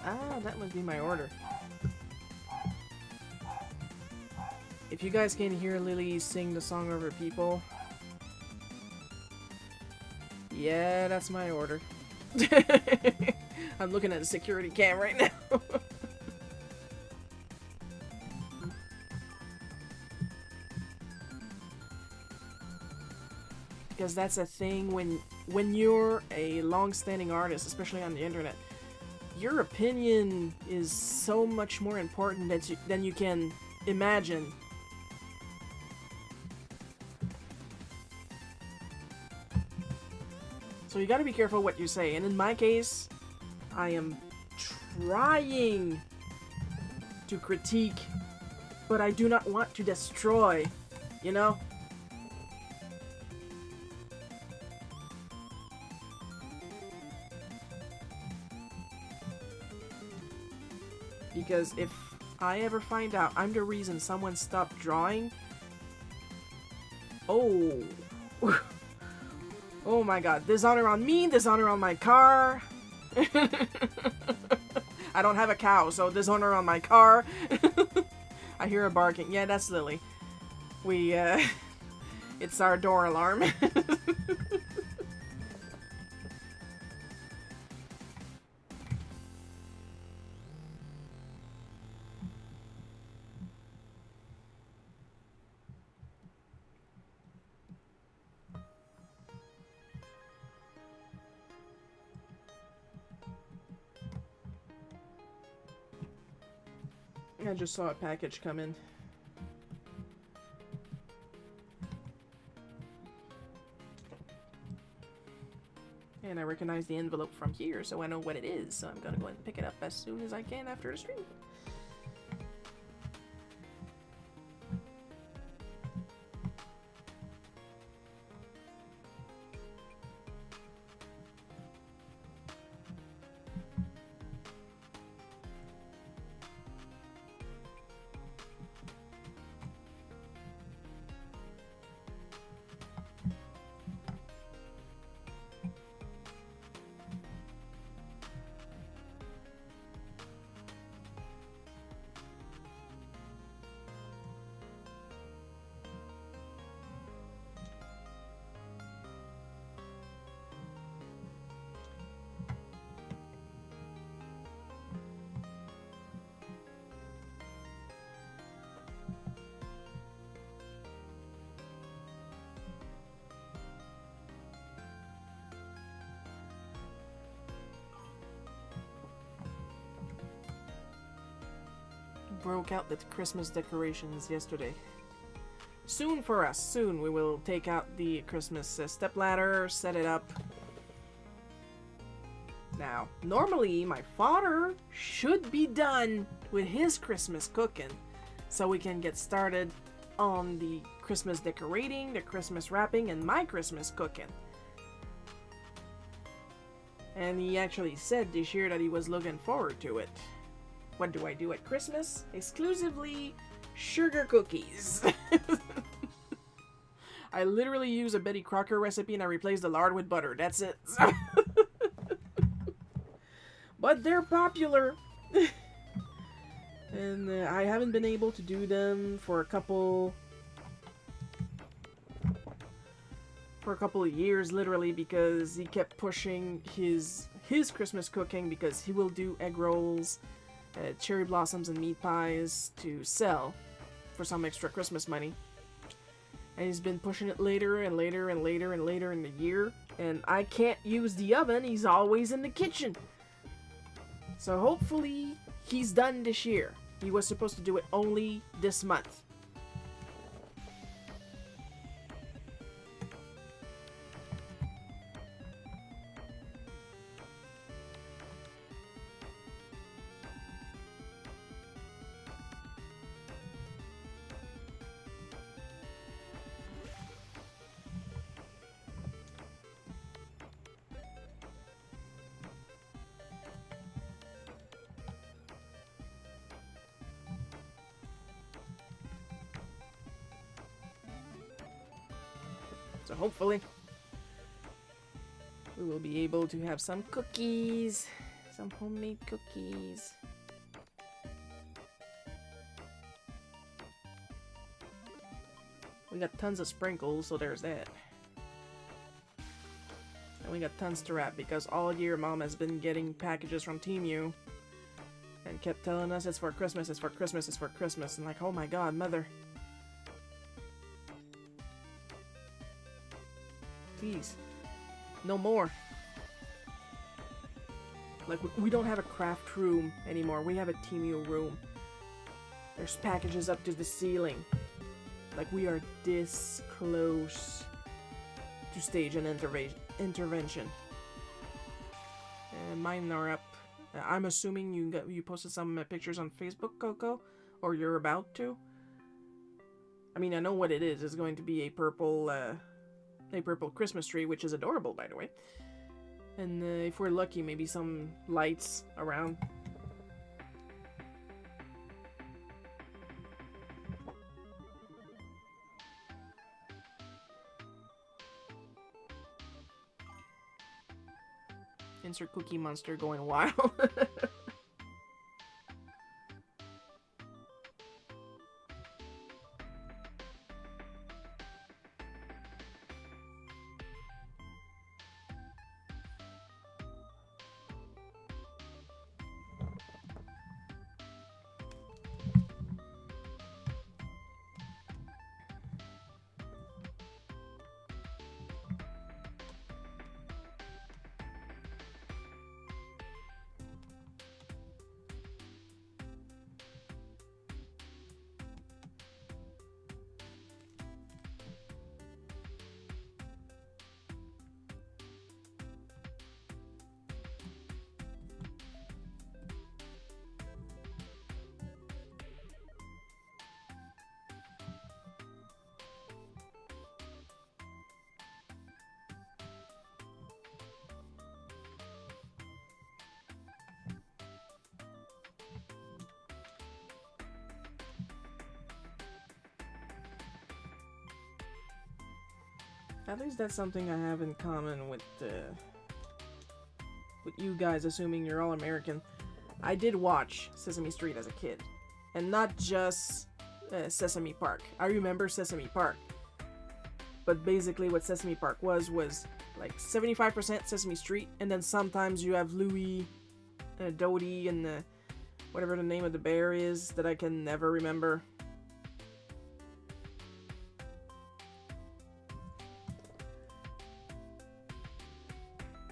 Speaker 1: Ah, that must be my order. If If you guys can hear Lily sing the song over people, yeah, that's my order. I'm looking at the security cam right now. Because that's a thing when you're a long-standing artist, especially on the internet, your opinion is so much more important than you can imagine. So you gotta be careful what you say. And in my case, I am trying to critique, but I do not want to destroy, you know? Because if I ever find out I'm the reason someone stopped drawing, oh, oh my god, dishonor on me, dishonor on my car. I don't have a cow, so dishonor on my car. I hear a barking. Yeah, that's Lily. We, it's our door alarm. I just saw a package come in. And I recognize the envelope from here, so I know what it is. So I'm gonna go ahead and pick it up as soon as I can after the stream. Broke out the Christmas decorations yesterday. Soon for us, soon we will take out the Christmas stepladder, set it up. Now, normally my father should be done with his Christmas cooking, so we can get started on the Christmas decorating, the Christmas wrapping, and my Christmas cooking. And he actually said this year that he was looking forward to it. What do I do at Christmas? Exclusively sugar cookies. I literally use a Betty Crocker recipe and I replace the lard with butter. That's it. But they're popular. And I haven't been able to do them for a couple of years, literally, because he kept pushing his Christmas cooking, because he will do egg rolls, cherry blossoms and meat pies to sell for some extra Christmas money. And he's been pushing it later and later and later and later in the year. And I can't use the oven. He's always in the kitchen. So hopefully he's done this year. He was supposed to do it only this month. So hopefully we will be able to have some cookies, some homemade cookies. got tons of sprinkles, so there's that. And we got tons to wrap because all year Mom has been getting packages from Temu and kept telling us it's for Christmas, it's for Christmas, it's for Christmas. And like, oh my god, Mother. Please. No more. Like, we don't have a craft room anymore. We have a Temu room. There's packages up to the ceiling. Like, we are this close to stage an intervention. Mine are up. I'm assuming you posted some pictures on Facebook, Coco, or you're about to. I mean, I know what it is. It's going to be a purple Christmas tree, which is adorable, by the way. And if we're lucky, maybe some lights around. Insert Cookie Monster going wild. At least that's something I have in common with you guys, assuming you're all American. I did watch Sesame Street as a kid, and not just Sesame Park. I remember Sesame Park, but basically what Sesame Park was like 75% Sesame Street, and then sometimes you have Louie, Dodie, and whatever the name of the bear is that I can never remember.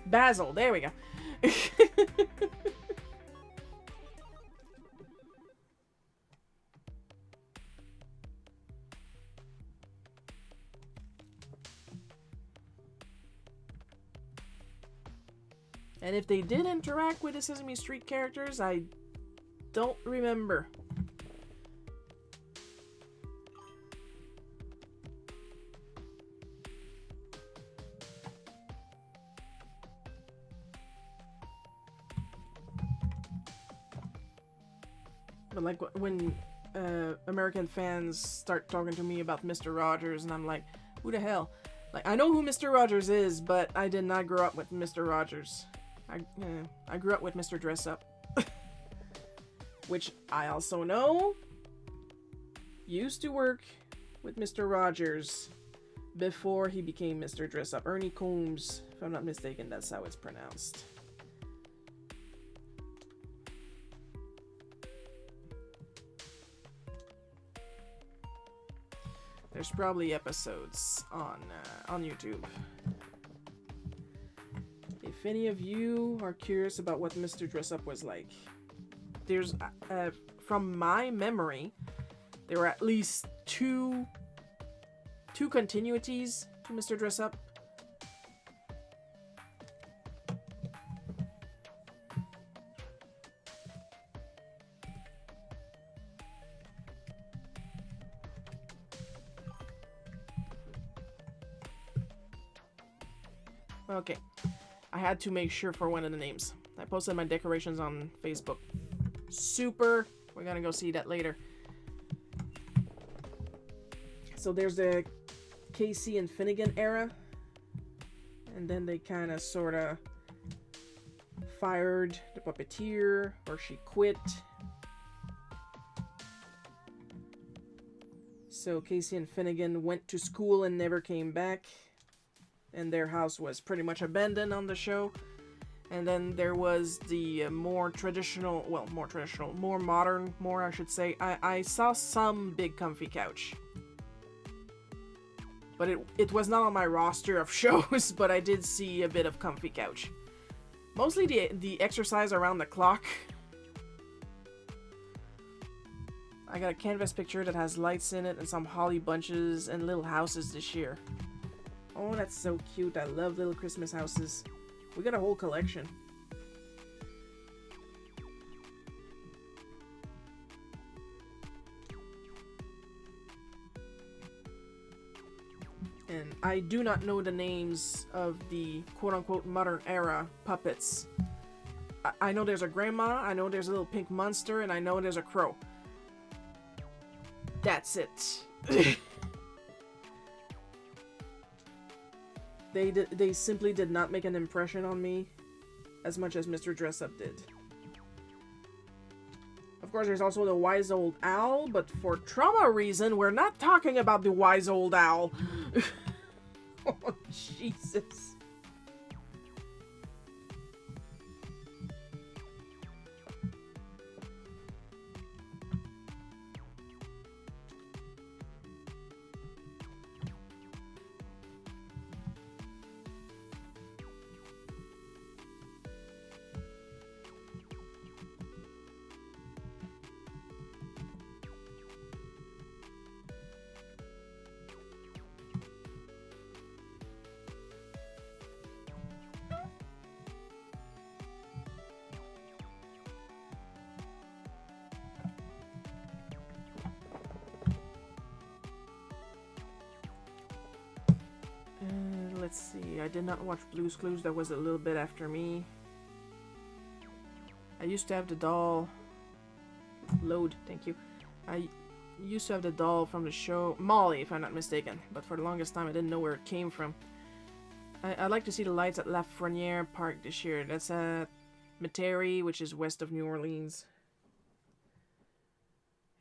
Speaker 1: Basil, there we go. And if they did interact with the Sesame Street characters, I don't remember. But like when American fans start talking to me about Mr. Rogers, and I'm like, who the hell? Like, I know who Mr. Rogers is, but I did not grow up with Mr. Rogers. I grew up with Mr. Dress Up. Which I also know used to work with Mr. Rogers before he became Mr. Dress Up. Ernie Coombs, if I'm not mistaken, that's how it's pronounced. There's probably episodes on YouTube. If any of you are curious about what Mr. Dress Up was like, there's, from my memory, there were at least two continuities to Mr. Dress Up. Okay, I had to make sure for one of the names. I posted my decorations on Facebook. Super. We're gonna go see that later. So there's the Casey and Finnegan era. And then they kind of sort of fired the puppeteer, or she quit. So Casey and Finnegan went to school and never came back. And their house was pretty much abandoned on the show. And then there was the more modern, I should say. I saw some big comfy couch. But it was not on my roster of shows, but I did see a bit of comfy couch. Mostly the exercise around the clock. I got a canvas picture that has lights in it and some holly bunches and little houses this year. Oh, that's so cute. I love little Christmas houses. We got a whole collection. And I do not know the names of the quote-unquote modern era puppets. I know there's a grandma, I know there's a little pink monster, and I know there's a crow. That's it. They simply did not make an impression on me as much as Mr. Dress-Up did. Of course, there's also the wise old owl, but for trauma reason, we're not talking about the wise old owl. Oh, Jesus. Let's see, I did not watch Blue's Clues, that was a little bit after me. I used to have the doll. Load, thank you. I used to have the doll from the show, Molly, if I'm not mistaken, but for the longest time I didn't know where it came from. I'd like to see the lights at Lafreniere Park this year. That's at Metairie, which is west of New Orleans.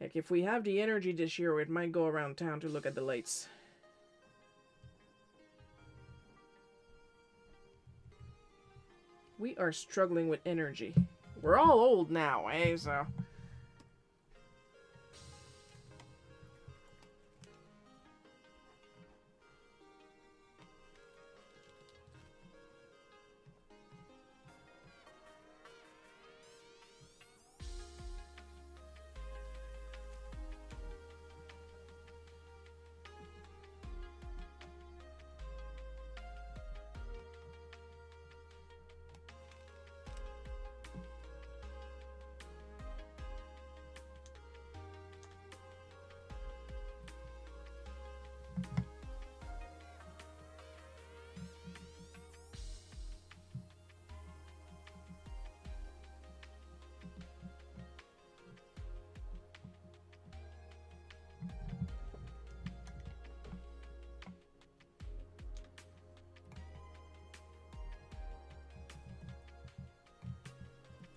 Speaker 1: Heck, if we have the energy this year, we might go around town to look at the lights. We are struggling with energy. We're all old now, eh? So...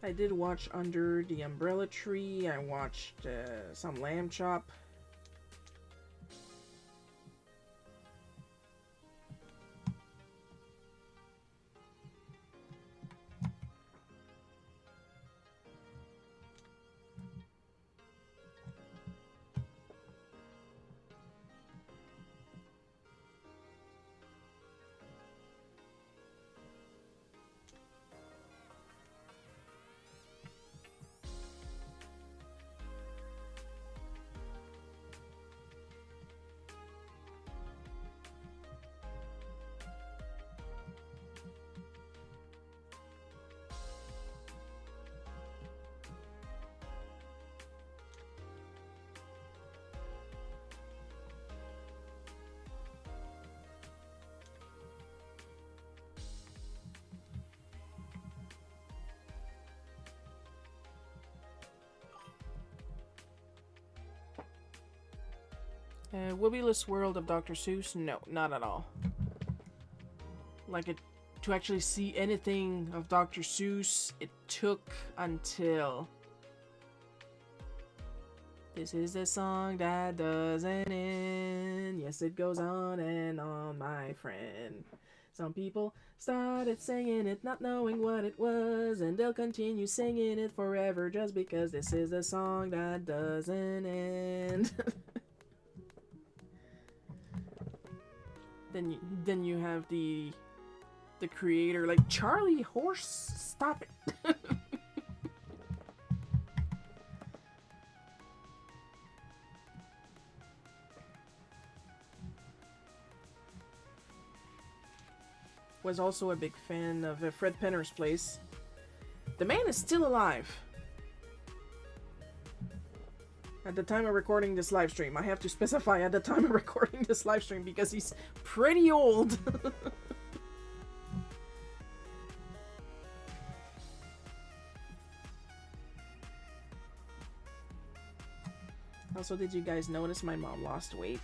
Speaker 1: I did watch Under the Umbrella Tree. I watched some Lamb Chop. Wibbyless World of Dr. Seuss? No, not at all. Like, to actually see anything of Dr. Seuss, it took until This is the song that doesn't end. Yes, it goes on and on, my friend. Some people started singing it not knowing what it was, and they'll continue singing it forever just because this is the song that doesn't end. Then you have the creator like, Charlie Horse, stop it. Was also a big fan of Fred Penner's Place. The man is still alive. At the time of recording this live stream. I have to specify at the time of recording this live stream because he's pretty old. Also, did you guys notice my mom lost weight?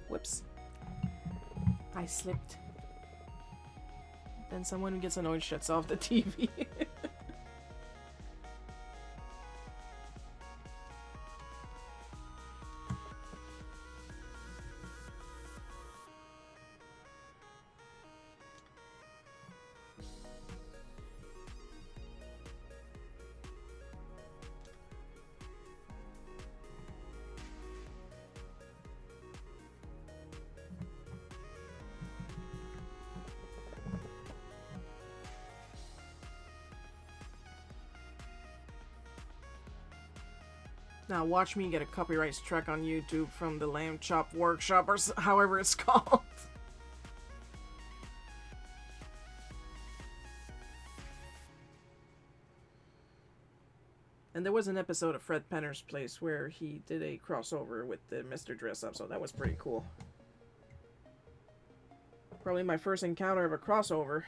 Speaker 1: Whoops. I slipped. Then someone who gets annoyed shuts off the TV. Now watch me get a copyright strike on YouTube from the Lamb Chop Workshop or however it's called. And there was an episode of Fred Penner's Place where he did a crossover with the Mr. Dress Up, so that was pretty cool. Probably my first encounter of a crossover.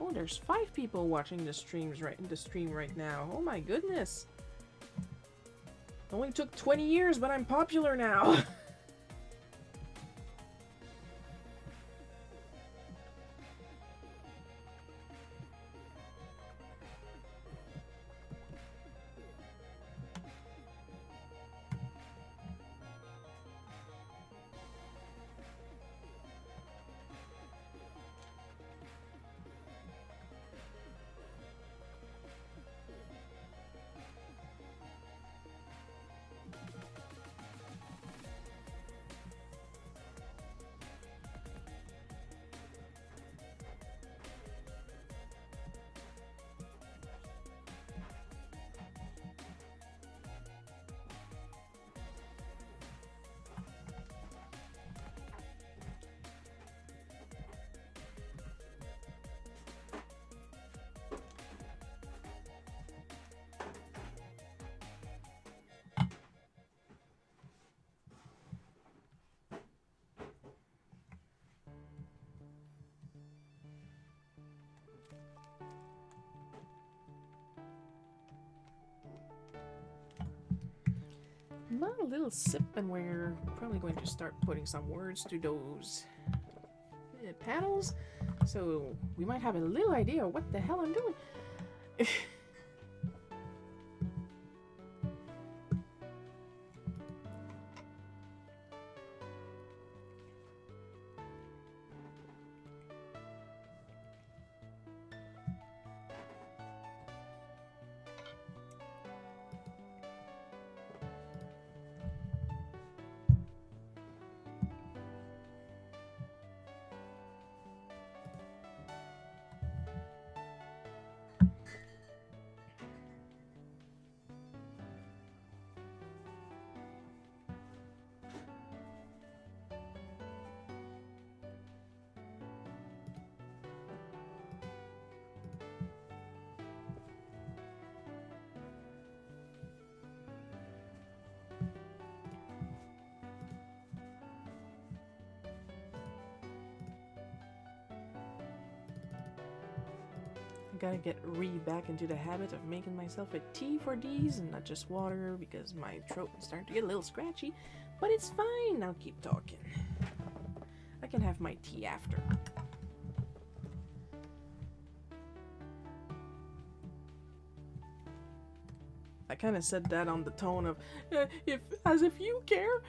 Speaker 1: Oh, there's 5 people watching the stream right now. Oh my goodness. It only took 20 years, but I'm popular now. Not a little sip, and we're probably going to start putting some words to those panels, so we might have a little idea of what the hell I'm doing. Gotta get back into the habit of making myself a tea for these and not just water because my throat is starting to get a little scratchy. But it's fine. I'll keep talking. I can have my tea after. I kind of said that on the tone of, as if you care.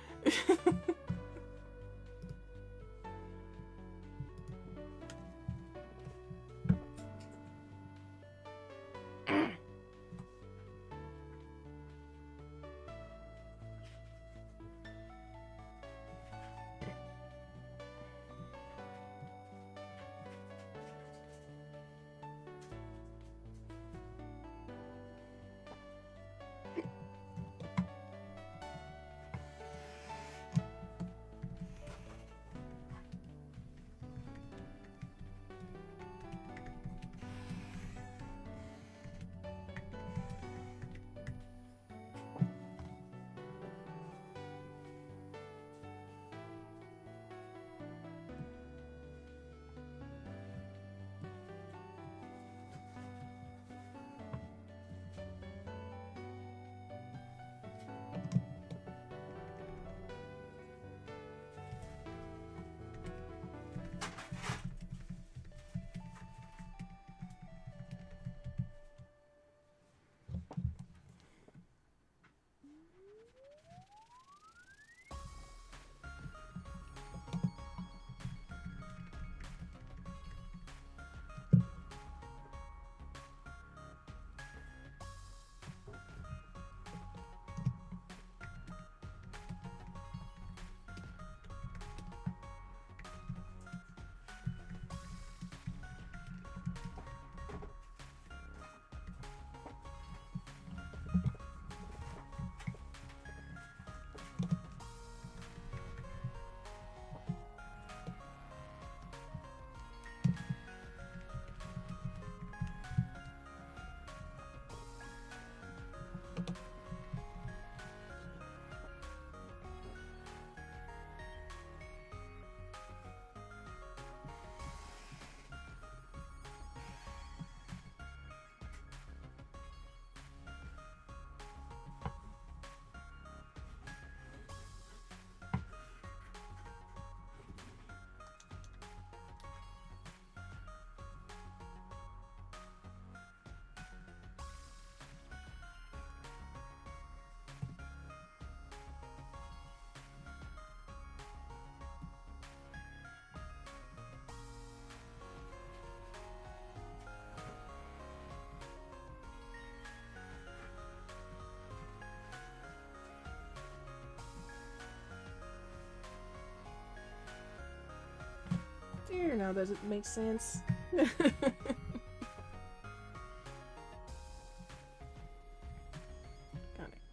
Speaker 1: There, now does it make sense? Gonna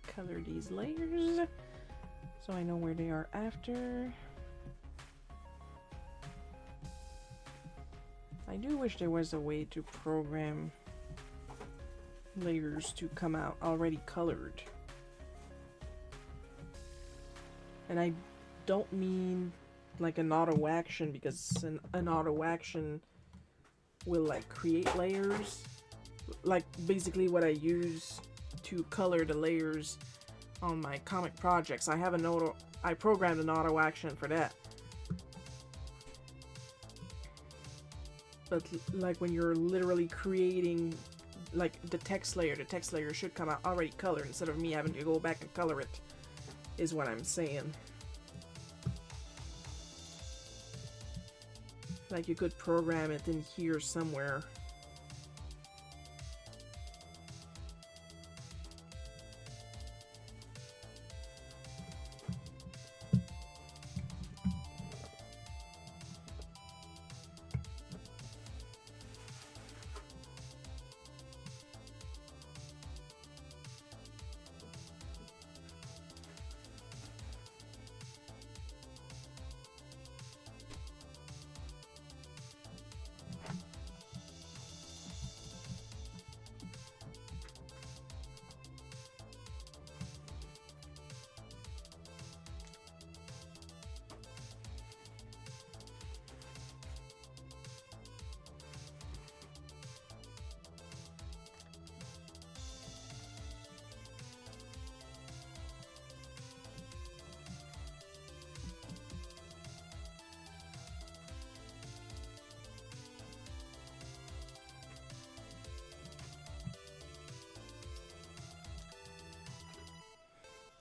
Speaker 1: color these layers so I know where they are after. I do wish there was a way to program layers to come out already colored. And I don't mean like an auto action, because an auto action will like create layers, like basically what I use to color the layers on my comic projects. I programmed an auto action for that. But like when you're literally creating like the text layer should come out already colored instead of me having to go back and color it, is what I'm saying. Like you could program it in here somewhere.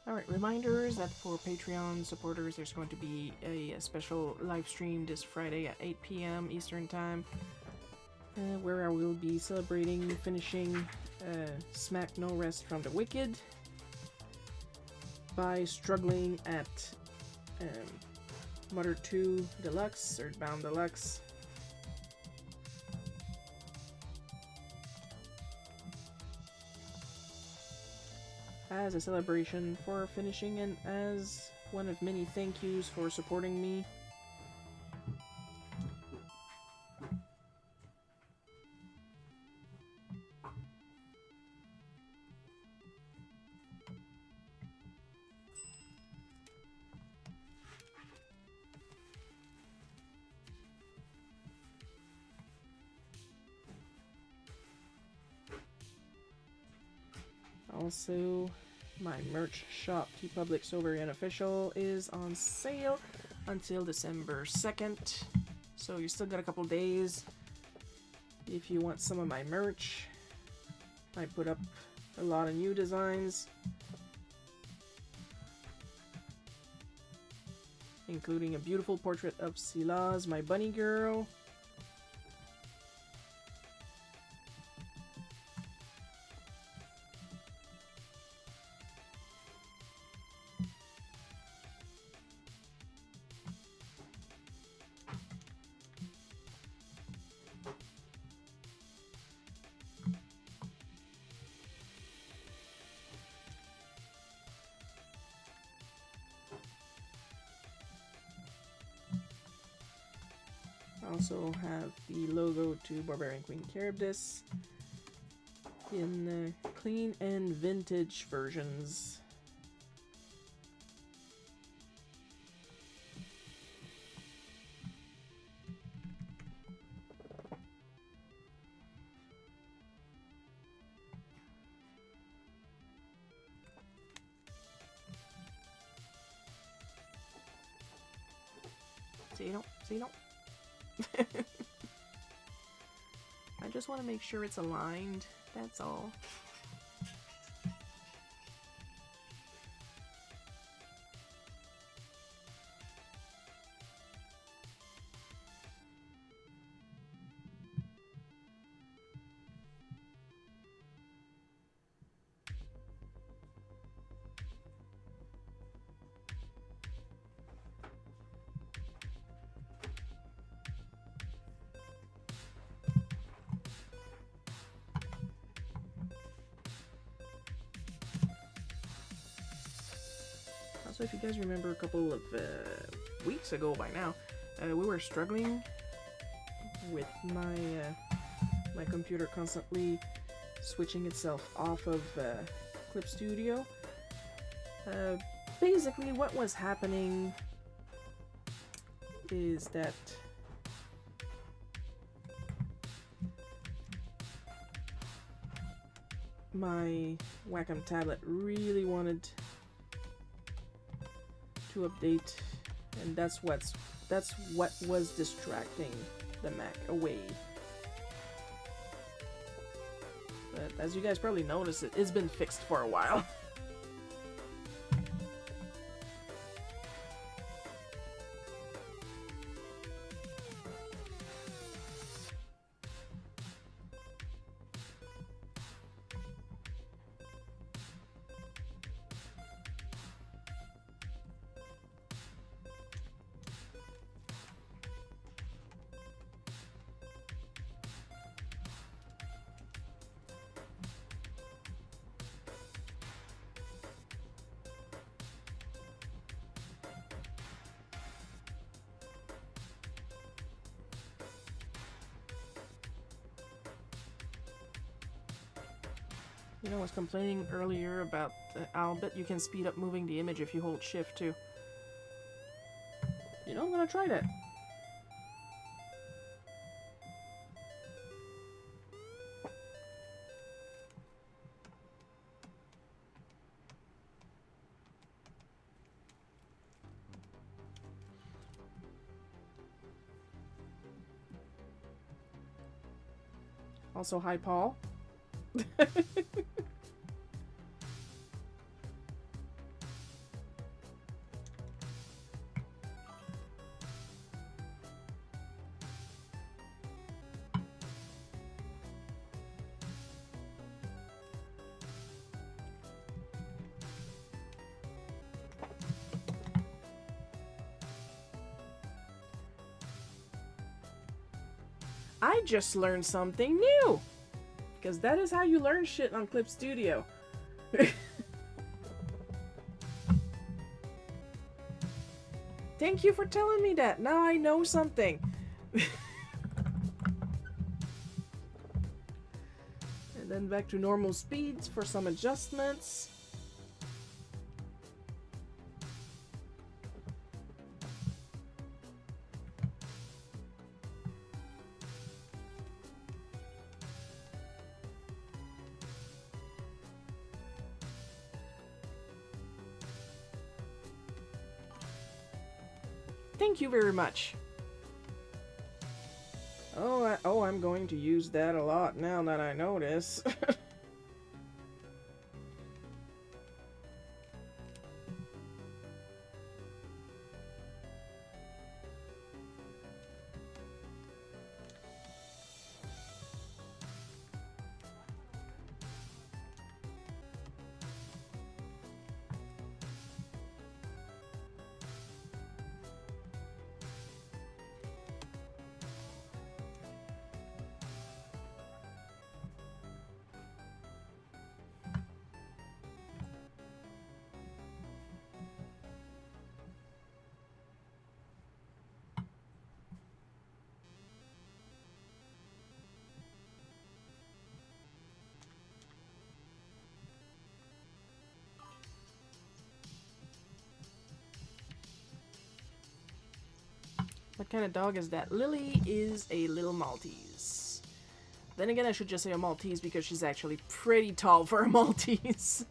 Speaker 1: Alright, reminders that for Patreon supporters, there's going to be a special live stream this Friday at 8 p.m. Eastern Time, where I will be celebrating finishing Smack No Rest from the Wicked by struggling at Mother 2 Deluxe, Earthbound Deluxe. As a celebration for finishing and as one of many thank yous for supporting me. Also, my merch shop, TeePublic Sober Unofficial, is on sale until December 2nd. So you still got a couple days if you want some of my merch. I put up a lot of new designs, including a beautiful portrait of Silas, my bunny girl. I also have the logo to Barbarian Queen Charybdis in clean and vintage versions. So you don't. I just want to make sure it's aligned, that's all. So if you guys remember a couple of weeks ago by now, we were struggling with my computer constantly switching itself off of Clip Studio. Basically what was happening is that my Wacom tablet really wanted to update, and that's what was distracting the Mac away. But as you guys probably noticed, it's been fixed for a while. You know, I was complaining earlier about I'll bet you can speed up moving the image if you hold shift too. You know, I'm gonna try that. Also, hi Paul. I just learned something new. Because that is how you learn shit on Clip Studio. Thank you for telling me that. Now I know something. And then back to normal speeds for some adjustments. Thank you very much. Oh, I'm going to use that a lot now that I notice. What kind of dog is that? Lily is a little Maltese. Then again, I should just say a Maltese because she's actually pretty tall for a Maltese.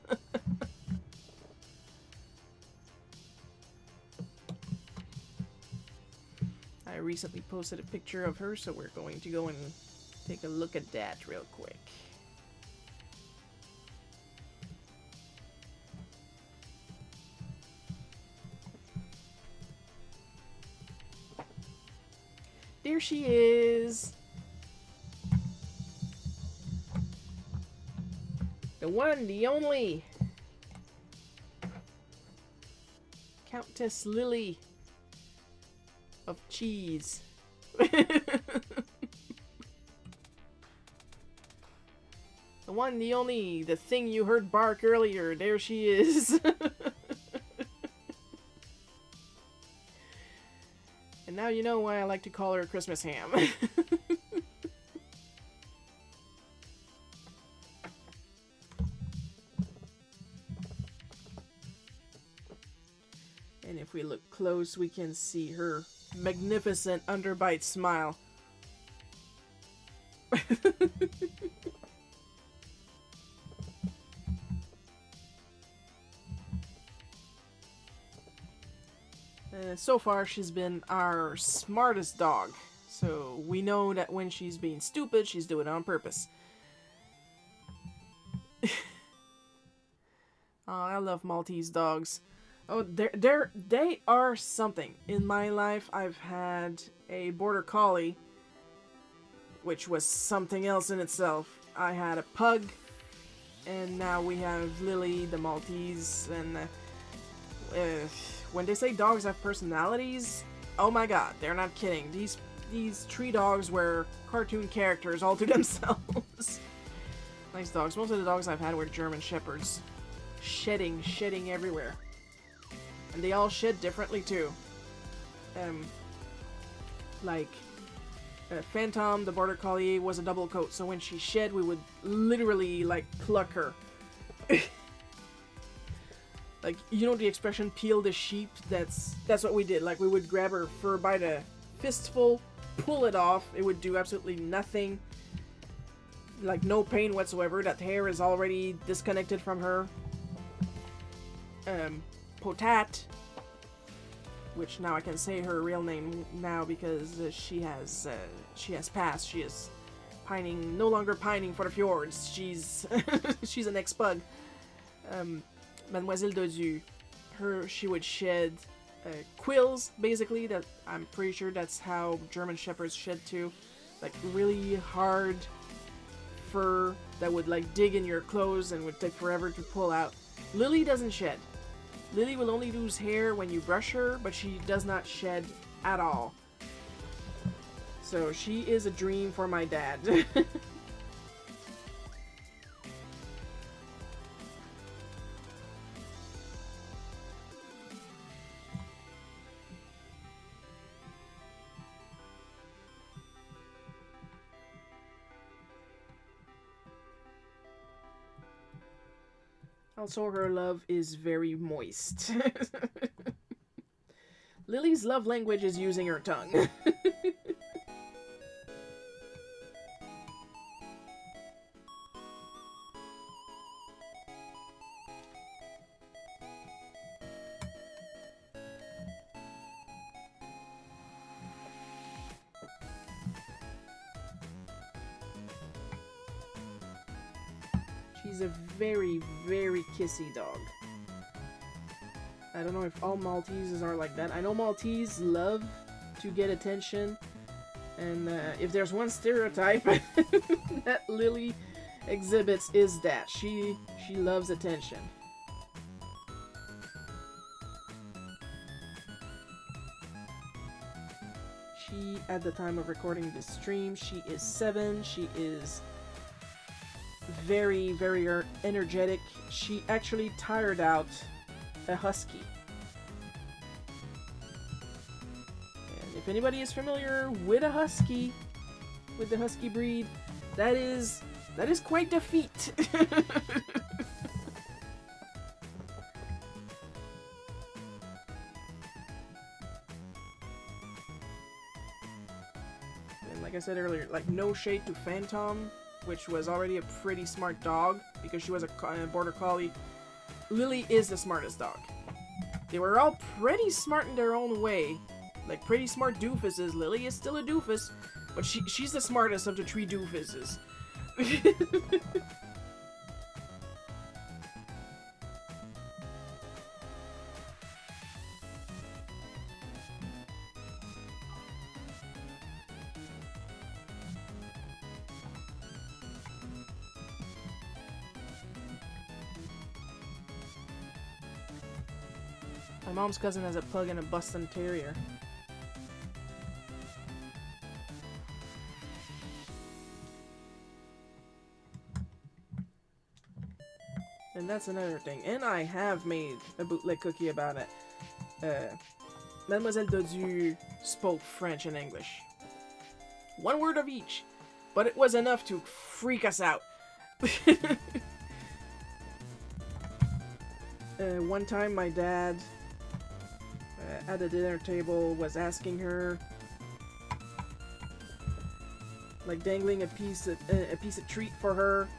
Speaker 1: I recently posted a picture of her, so we're going to go and take a look at that real quick. There she is. The one, the only. Countess Lily of Cheese. The one, the only, the thing you heard bark earlier. There she is. And now you know why I like to call her Christmas ham. And if we look close, we can see her magnificent underbite smile. So far, she's been our smartest dog. So we know that when she's being stupid, she's doing it on purpose. Oh, I love Maltese dogs. Oh, they are something. In my life, I've had a Border Collie, which was something else in itself. I had a pug, and now we have Lily, the Maltese, and when they say dogs have personalities, oh my god, they're not kidding. These tree dogs were cartoon characters all to themselves. Nice dogs. Most of the dogs I've had were German Shepherds. Shedding everywhere. And they all shed differently too. Phantom, the Border Collie, was a double coat, so when she shed, we would literally, like, pluck her. Like, you know the expression, peel the sheep? That's what we did. Like, we would grab her fur by the fistful, pull it off. It would do absolutely nothing. Like, no pain whatsoever. That hair is already disconnected from her. Potat, which now I can say her real name now because she has passed. She is no longer pining for the fjords. She's she's an ex-pug. Mademoiselle Dodu, she would shed quills, basically. That I'm pretty sure that's how German Shepherds shed too, like really hard fur that would like dig in your clothes and would take forever to pull out. Lily doesn't shed. Lily will only lose hair when you brush her, but she does not shed at all. So she is a dream for my dad. Also, her love is very moist. Lily's love language is using her tongue. She's a very, very kissy dog. I don't know if all Malteses are like that. I know Maltese love to get attention. And if there's one stereotype that Lily exhibits is that. She loves attention. She, at the time of recording this stream, she is 7. She is very, very energetic. She actually tired out a husky. And if anybody is familiar with a husky, with the husky breed, that is quite the feat. And like I said earlier, like, no shade to Phantom, which was already a pretty smart dog because she was a border collie. Lily is the smartest dog. They were all pretty smart in their own way, like pretty smart doofuses. Lily is still a doofus, but she's the smartest of the 3 doofuses. My mom's cousin has a pug and a Boston Terrier. And that's another thing. And I have made a bootleg cookie about it. Mademoiselle Dodu spoke French and English. 1 word of each. But it was enough to freak us out. One time my dad at the dinner table was asking her, like, dangling a piece of treat for her,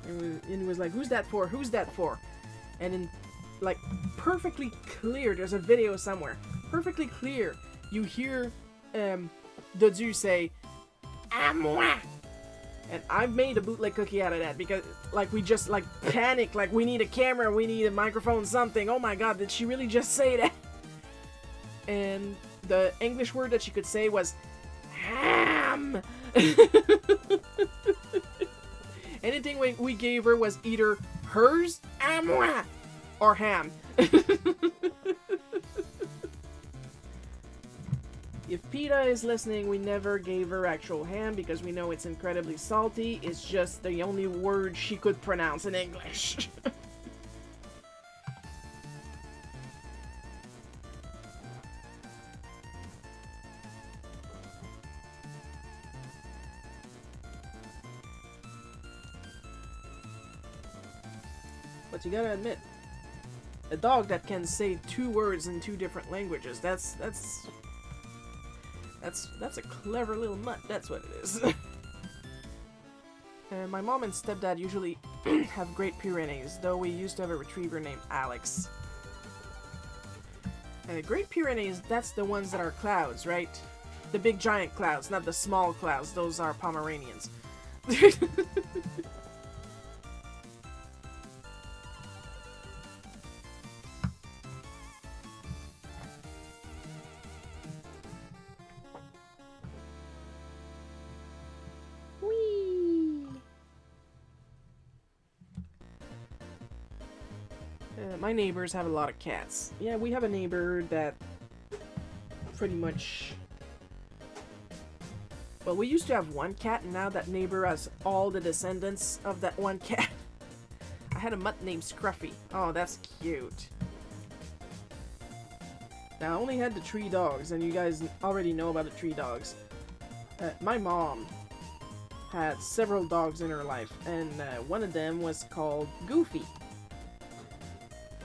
Speaker 1: and he was like, "Who's that for? Who's that for?" And in, like, perfectly clear, there's a video somewhere, perfectly clear, you hear Dodu say, "À moi!" And I made a bootleg cookie out of that because, like, we just, like, panicked, like, we need a camera, we need a microphone, something. Oh my god, did she really just say that? And the English word that she could say was ham. Anything we gave her was either hers, à moi, or ham. If PETA is listening, we never gave her actual ham because we know it's incredibly salty. It's just the only word she could pronounce in English. But you gotta admit, a dog that can say 2 words in 2 different languages, that's a clever little mutt, that's what it is. My mom and stepdad usually have Great Pyrenees, though we used to have a retriever named Alex. Great Pyrenees, that's the ones that are clouds, right? The big giant clouds, not the small clouds, those are Pomeranians. My neighbors have a lot of cats. Yeah, we have a neighbor that pretty much Well, we used to have one cat, and now that neighbor has all the descendants of that one cat. I had a mutt named Scruffy. Oh, that's cute. Now, I only had the 3 dogs, and you guys already know about the 3 dogs. My mom had several dogs in her life, and one of them was called Goofy.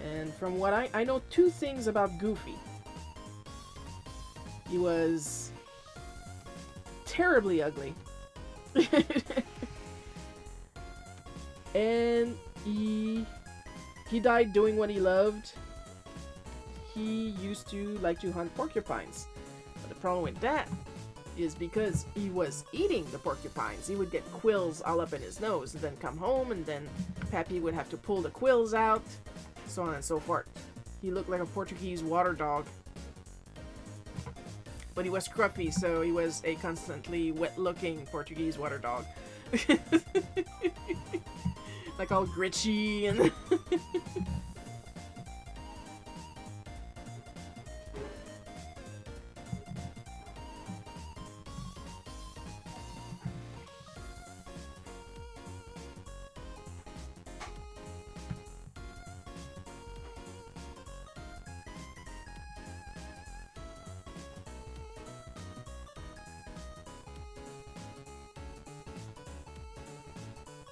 Speaker 1: And from what I know 2 things about Goofy. He was terribly ugly. And he died doing what he loved. He used to like to hunt porcupines. But the problem with that is because he was eating the porcupines, he would get quills all up in his nose and then come home, and then Pappy would have to pull the quills out, so on and so forth. He looked like a Portuguese water dog. But he was scruffy, so he was a constantly wet-looking Portuguese water dog. Like all gritchy and...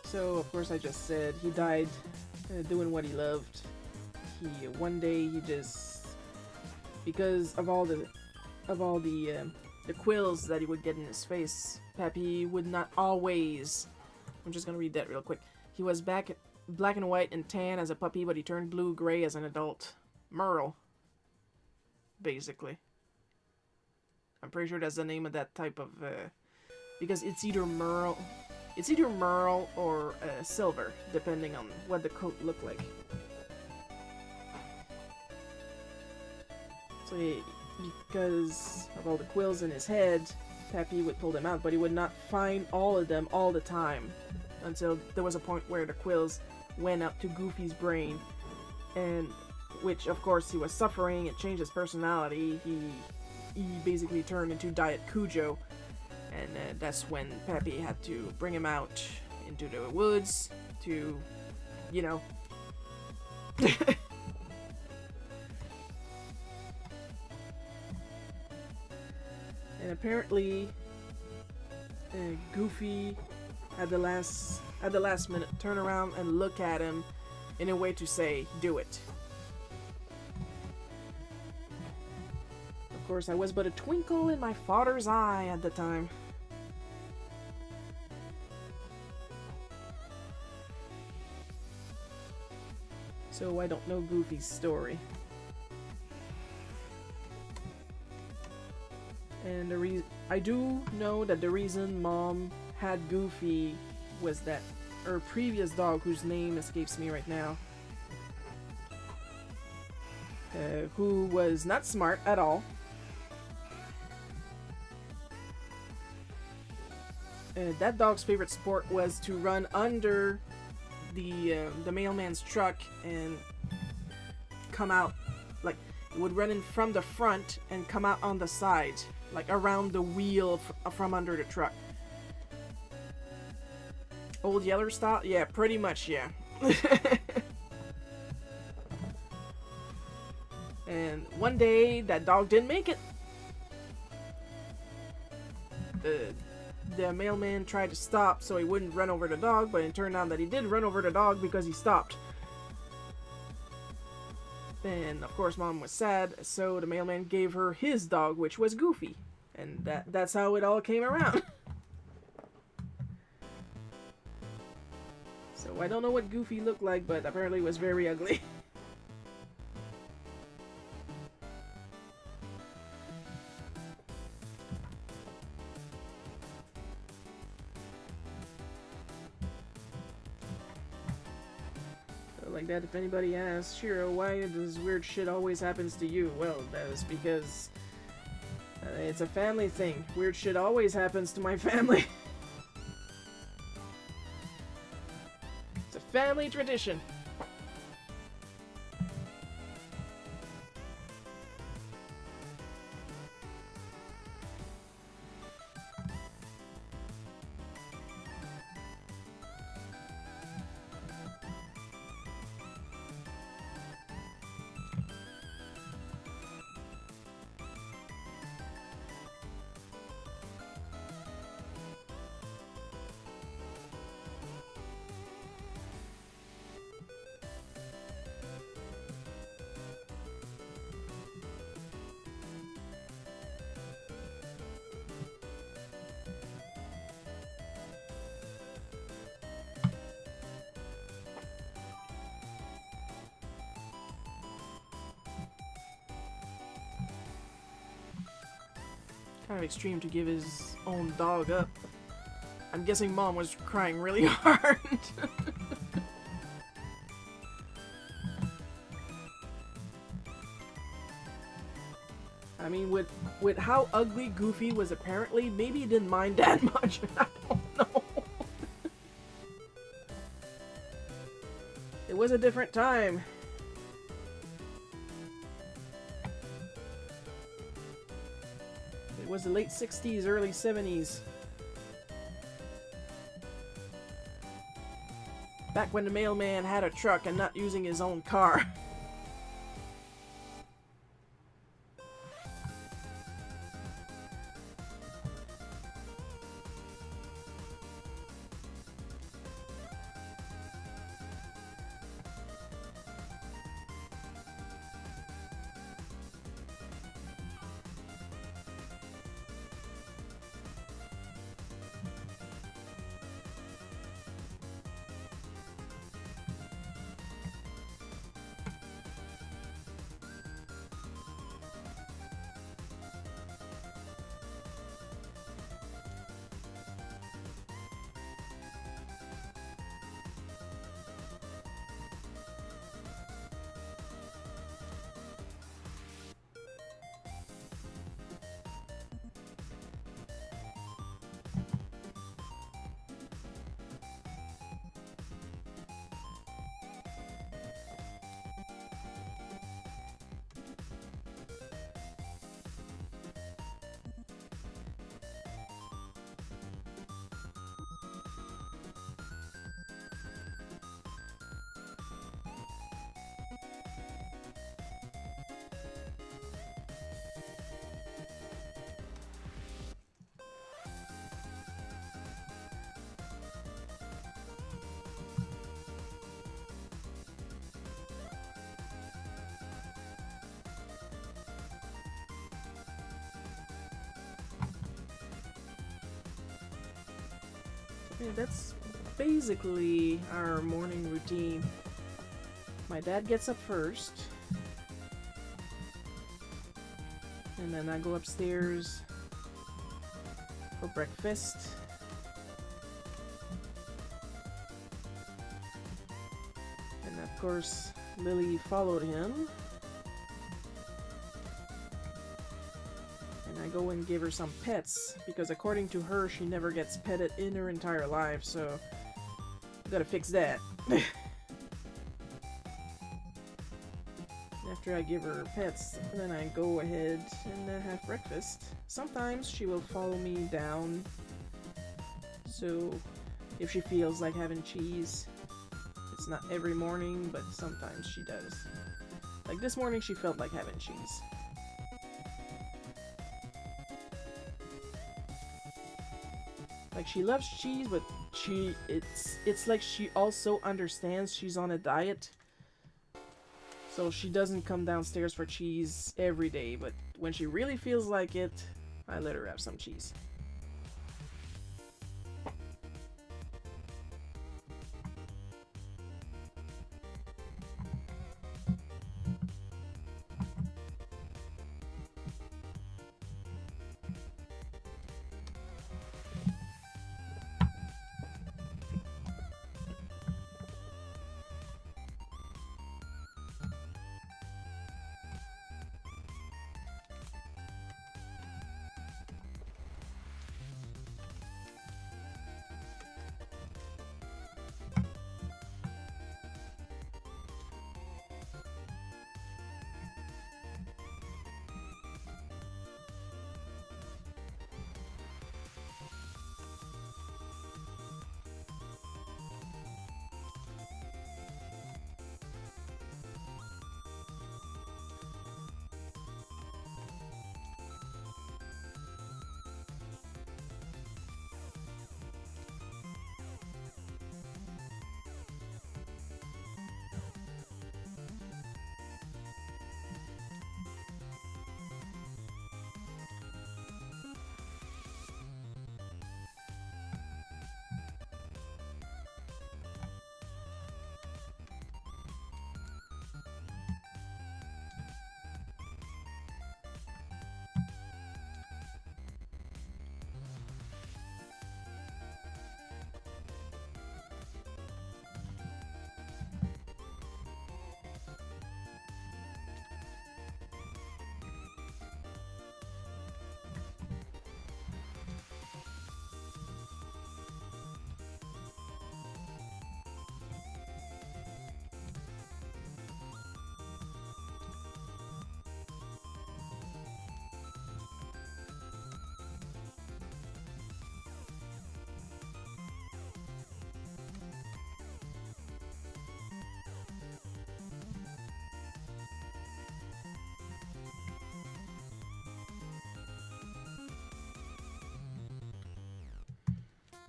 Speaker 1: So, of course, I just said he died doing what he loved. One day he just, because of all the quills that he would get in his face, Pappy would not always. I'm just gonna read that real quick. He was black and white and tan as a puppy, but he turned blue-gray as an adult. Merle, basically. I'm pretty sure that's the name of that type of, because it's either Merle. It's either Merle or Silver, depending on what the coat looked like. So because of all the quills in his head, Pappy would pull them out, but he would not find all of them all the time. Until there was a point where the quills went up to Goofy's brain, and which, of course, he was suffering. It changed his personality. He basically turned into Diet Cujo. And that's when Pappy had to bring him out into the woods to, you know. And apparently, Goofy at the last minute turn around and look at him in a way to say, "Do it." Of course, I was but a twinkle in my father's eye at the time. So I don't know Goofy's story. And I do know that the reason Mom had Goofy was that her previous dog, whose name escapes me right now, who was not smart at all. That dog's favorite sport was to run under the mailman's truck and come out, like, it would run in from the front and come out on the side, like around the wheel from under the truck. Old Yeller style? Yeah, pretty much, yeah. And one day, that dog didn't make it. The mailman tried to stop so he wouldn't run over the dog, but it turned out that he did run over the dog because he stopped. And of course Mom was sad, so the mailman gave her his dog, which was Goofy. And that's how it all came around. So I don't know what Goofy looked like, but apparently it was very ugly. Like that, if anybody asks, Shiro, why this weird shit always happens to you? Well, that is because it's a family thing. Weird shit always happens to my family. It's a family tradition. Kind of extreme to give his own dog up. I'm guessing Mom was crying really hard. I mean, with how ugly Goofy was apparently, maybe he didn't mind that much. I don't know. It was a different time. It was the late 60s, early 70s. Back when the mailman had a truck and not using his own car. Yeah, that's basically our morning routine. My dad gets up first, and then I go upstairs for breakfast. And of course, Lily followed him. I go and give her some pets, because according to her, she never gets petted in her entire life, so gotta fix that. After I give her pets, then I go ahead and have breakfast. Sometimes she will follow me down, so if she feels like having cheese. It's not every morning, but sometimes she does. Like this morning, she felt like having cheese. Like, she loves cheese, but it's like she also understands she's on a diet. So she doesn't come downstairs for cheese every day, but when she really feels like it, I let her have some cheese.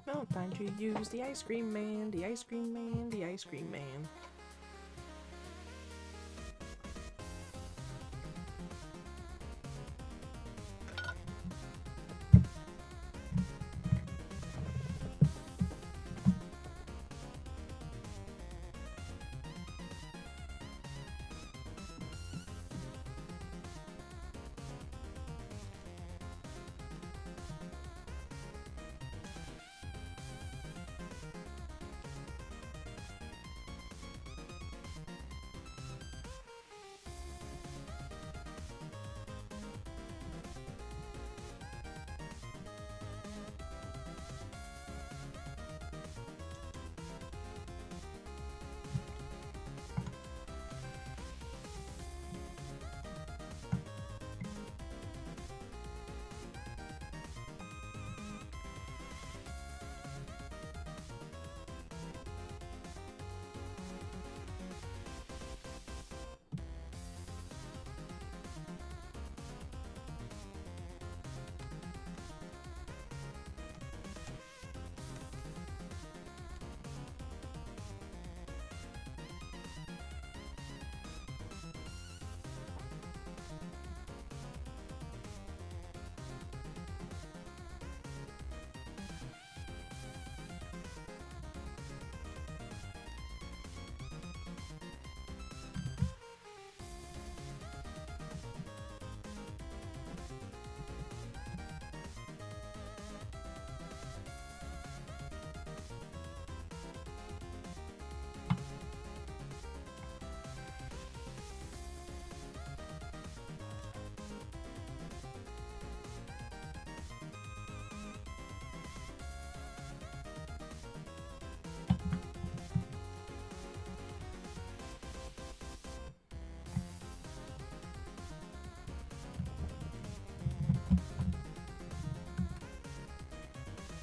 Speaker 1: Well, time to use the ice cream man, the ice cream man, the ice cream man.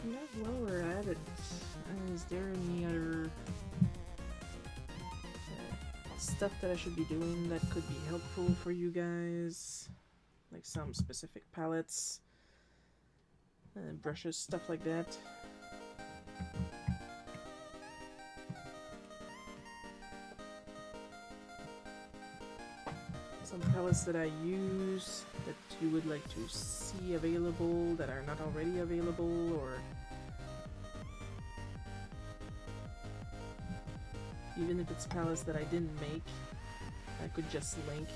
Speaker 1: Yeah, while we're at it, is there any other stuff that I should be doing that could be helpful for you guys? Like some specific palettes, brushes, stuff like that. Some palettes that I use that you would like to see available that are not already available, or even if it's palettes that I didn't make, I could just link,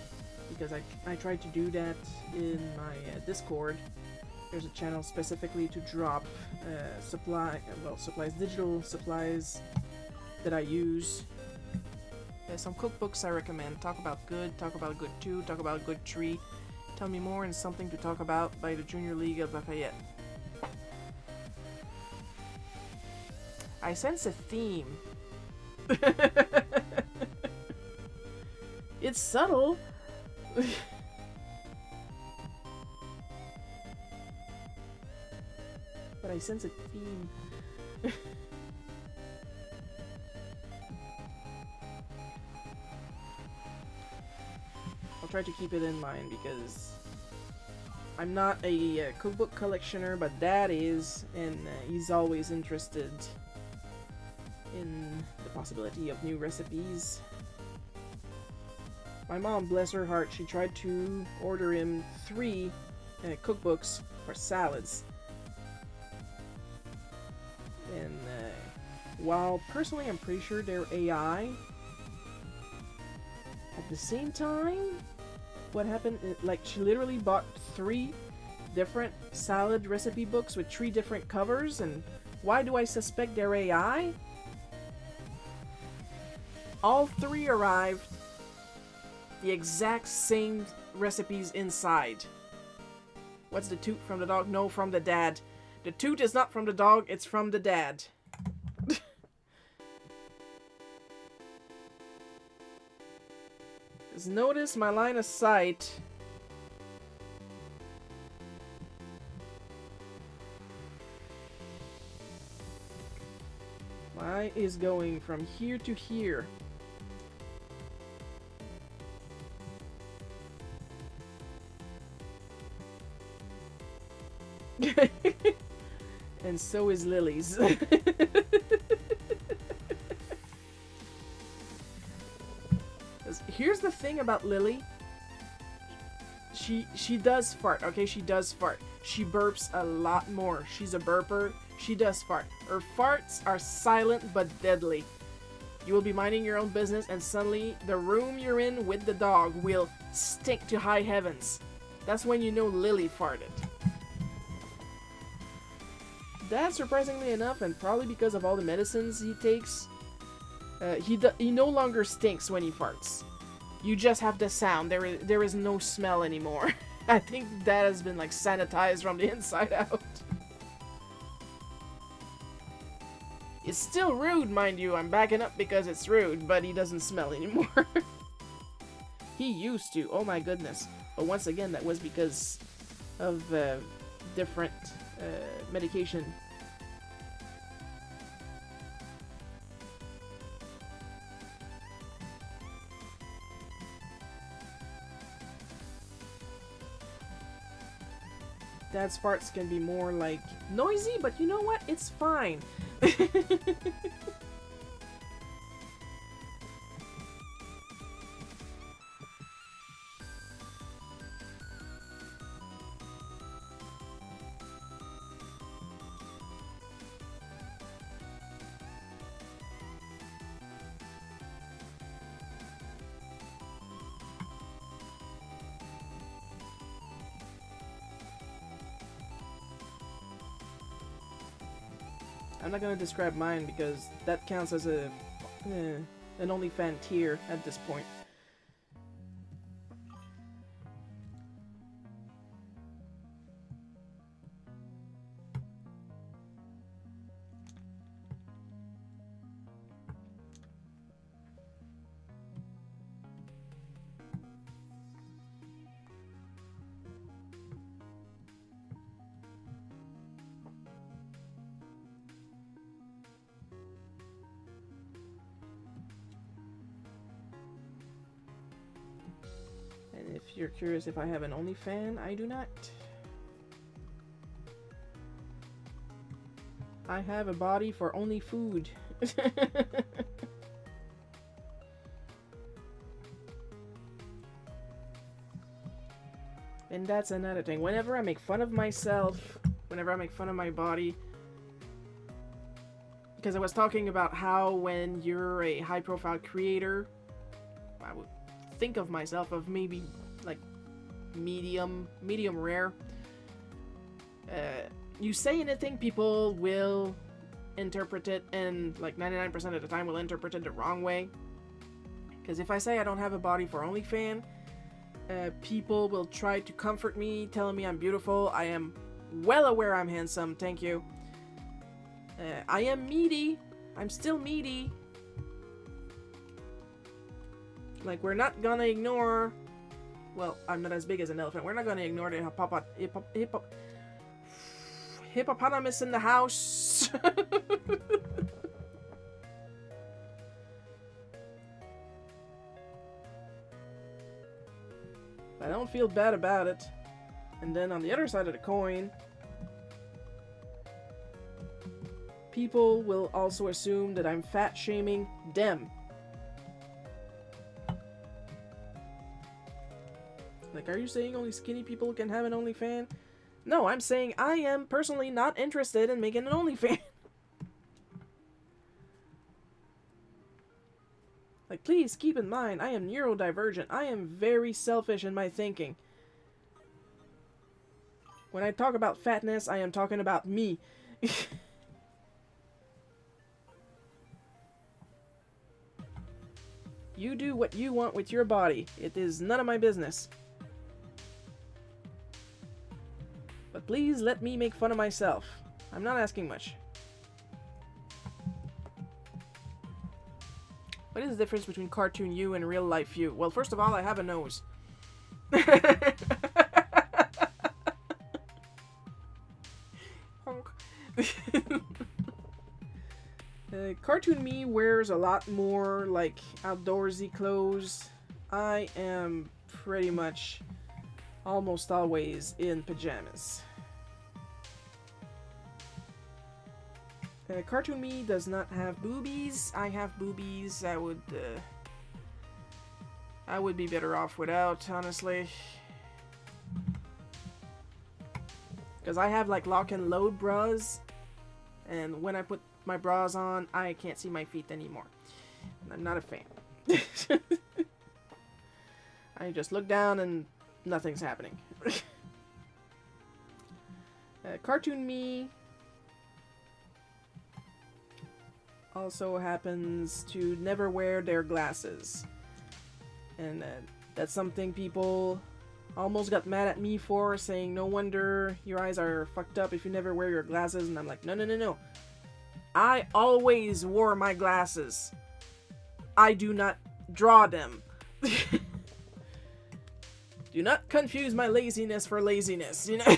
Speaker 1: because I tried to do that in my Discord. There's a channel specifically to drop supplies, digital supplies that I use. Some cookbooks I recommend. Talk About Good, Talk About Good 2, Talk About Good 3. Tell Me More, and Something to Talk About by the Junior League of Lafayette. I sense a theme. It's subtle. But I sense a theme. I'll try to keep it in mind, because I'm not a cookbook collectioner, but Dad is, and he's always interested in the possibility of new recipes. My mom, bless her heart, she tried to order him 3 cookbooks for salads. And while personally I'm pretty sure they're AI, at the same time, what happened, like, she literally bought 3 different salad recipe books with 3 different covers, and why do I suspect they're AI? All 3 arrived the exact same recipes inside. What's the toot from the dog? No, from the dad. The toot is not from the dog, it's from the dad. Just notice my line of sight. Mine is going from here to here. And And so is Lily's. Here's the thing about Lily. She does fart, okay? She does fart. She burps a lot more. She's a burper. She does fart. Her farts are silent but deadly. You will be minding your own business and suddenly the room you're in with the dog will stink to high heavens. That's when you know Lily farted. Dad, surprisingly enough, and probably because of all the medicines he takes, he no longer stinks when he farts. You just have the sound. There is no smell anymore. I think that has been like sanitized from the inside out. It's still rude, mind you. I'm backing up because it's rude, but he doesn't smell anymore. He used to. Oh my goodness. But once again, that was because of different medication. Dad's farts can be more like noisy, but you know what? It's fine. I'm not gonna describe mine because that counts as an OnlyFans tier at this point. And if you're curious if I have an OnlyFans, I do not. I have a body for only food. And that's another thing. Whenever I make fun of myself, whenever I make fun of my body, because I was talking about how when you're a high-profile creator, I would think of myself of maybe like medium rare. You say anything, people will interpret it, and like 99% of the time will interpret it the wrong way. Because if I say I don't have a body for OnlyFans, people will try to comfort me, telling me I'm beautiful. I am well aware I'm handsome, thank you. I am meaty. I'm still meaty. Like, we're not gonna ignore... Well, I'm not as big as an elephant. We're not gonna ignore the hippopotamus in the house. I don't feel bad about it. And then on the other side of the coin, people will also assume that I'm fat shaming them. Like, are you saying only skinny people can have an OnlyFans? No, I'm saying I am personally not interested in making an OnlyFans. Like, please keep in mind, I am neurodivergent. I am very selfish in my thinking. When I talk about fatness, I am talking about me. You do what you want with your body. It is none of my business. But please let me make fun of myself. I'm not asking much. What is the difference between cartoon you and real life you? Well, first of all, I have a nose. Cartoon me wears a lot more, like, outdoorsy clothes. I am pretty much almost always in pajamas. Cartoon Me does not have boobies. I have boobies. I would be better off without, honestly. Because I have like lock and load bras, and when I put my bras on, I can't see my feet anymore. And I'm not a fan. I just look down and nothing's happening. Cartoon Me also happens to never wear their glasses. And that's something people almost got mad at me for, saying, no wonder your eyes are fucked up if you never wear your glasses. And I'm like, no. I always wore my glasses. I do not draw them. Do not confuse my laziness for laziness, you know?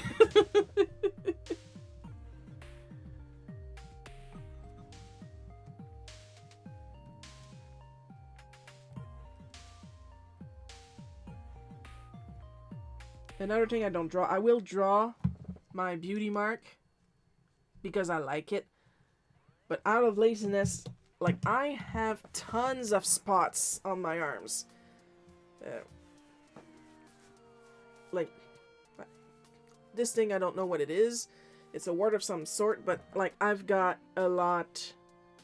Speaker 1: Another thing I don't draw, I will draw my beauty mark because I like it. But out of laziness, like, I have tons of spots on my arms. Like, this thing, I don't know what it is. It's a word of some sort, but, like, I've got a lot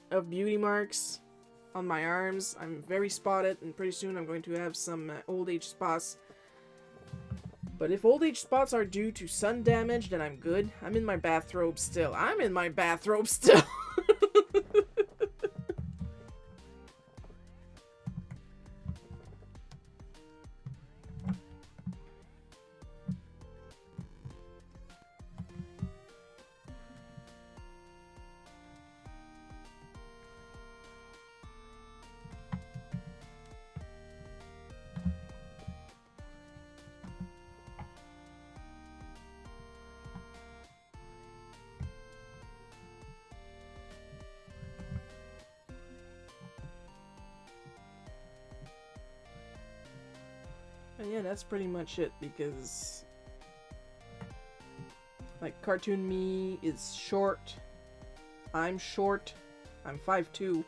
Speaker 1: of beauty marks on my arms. I'm very spotted, and pretty soon I'm going to have some old age spots. But if old age spots are due to sun damage, then I'm good. I'm in my bathrobe still. And yeah, that's pretty much it, because like Cartoon Me is short. I'm short. I'm 5'2".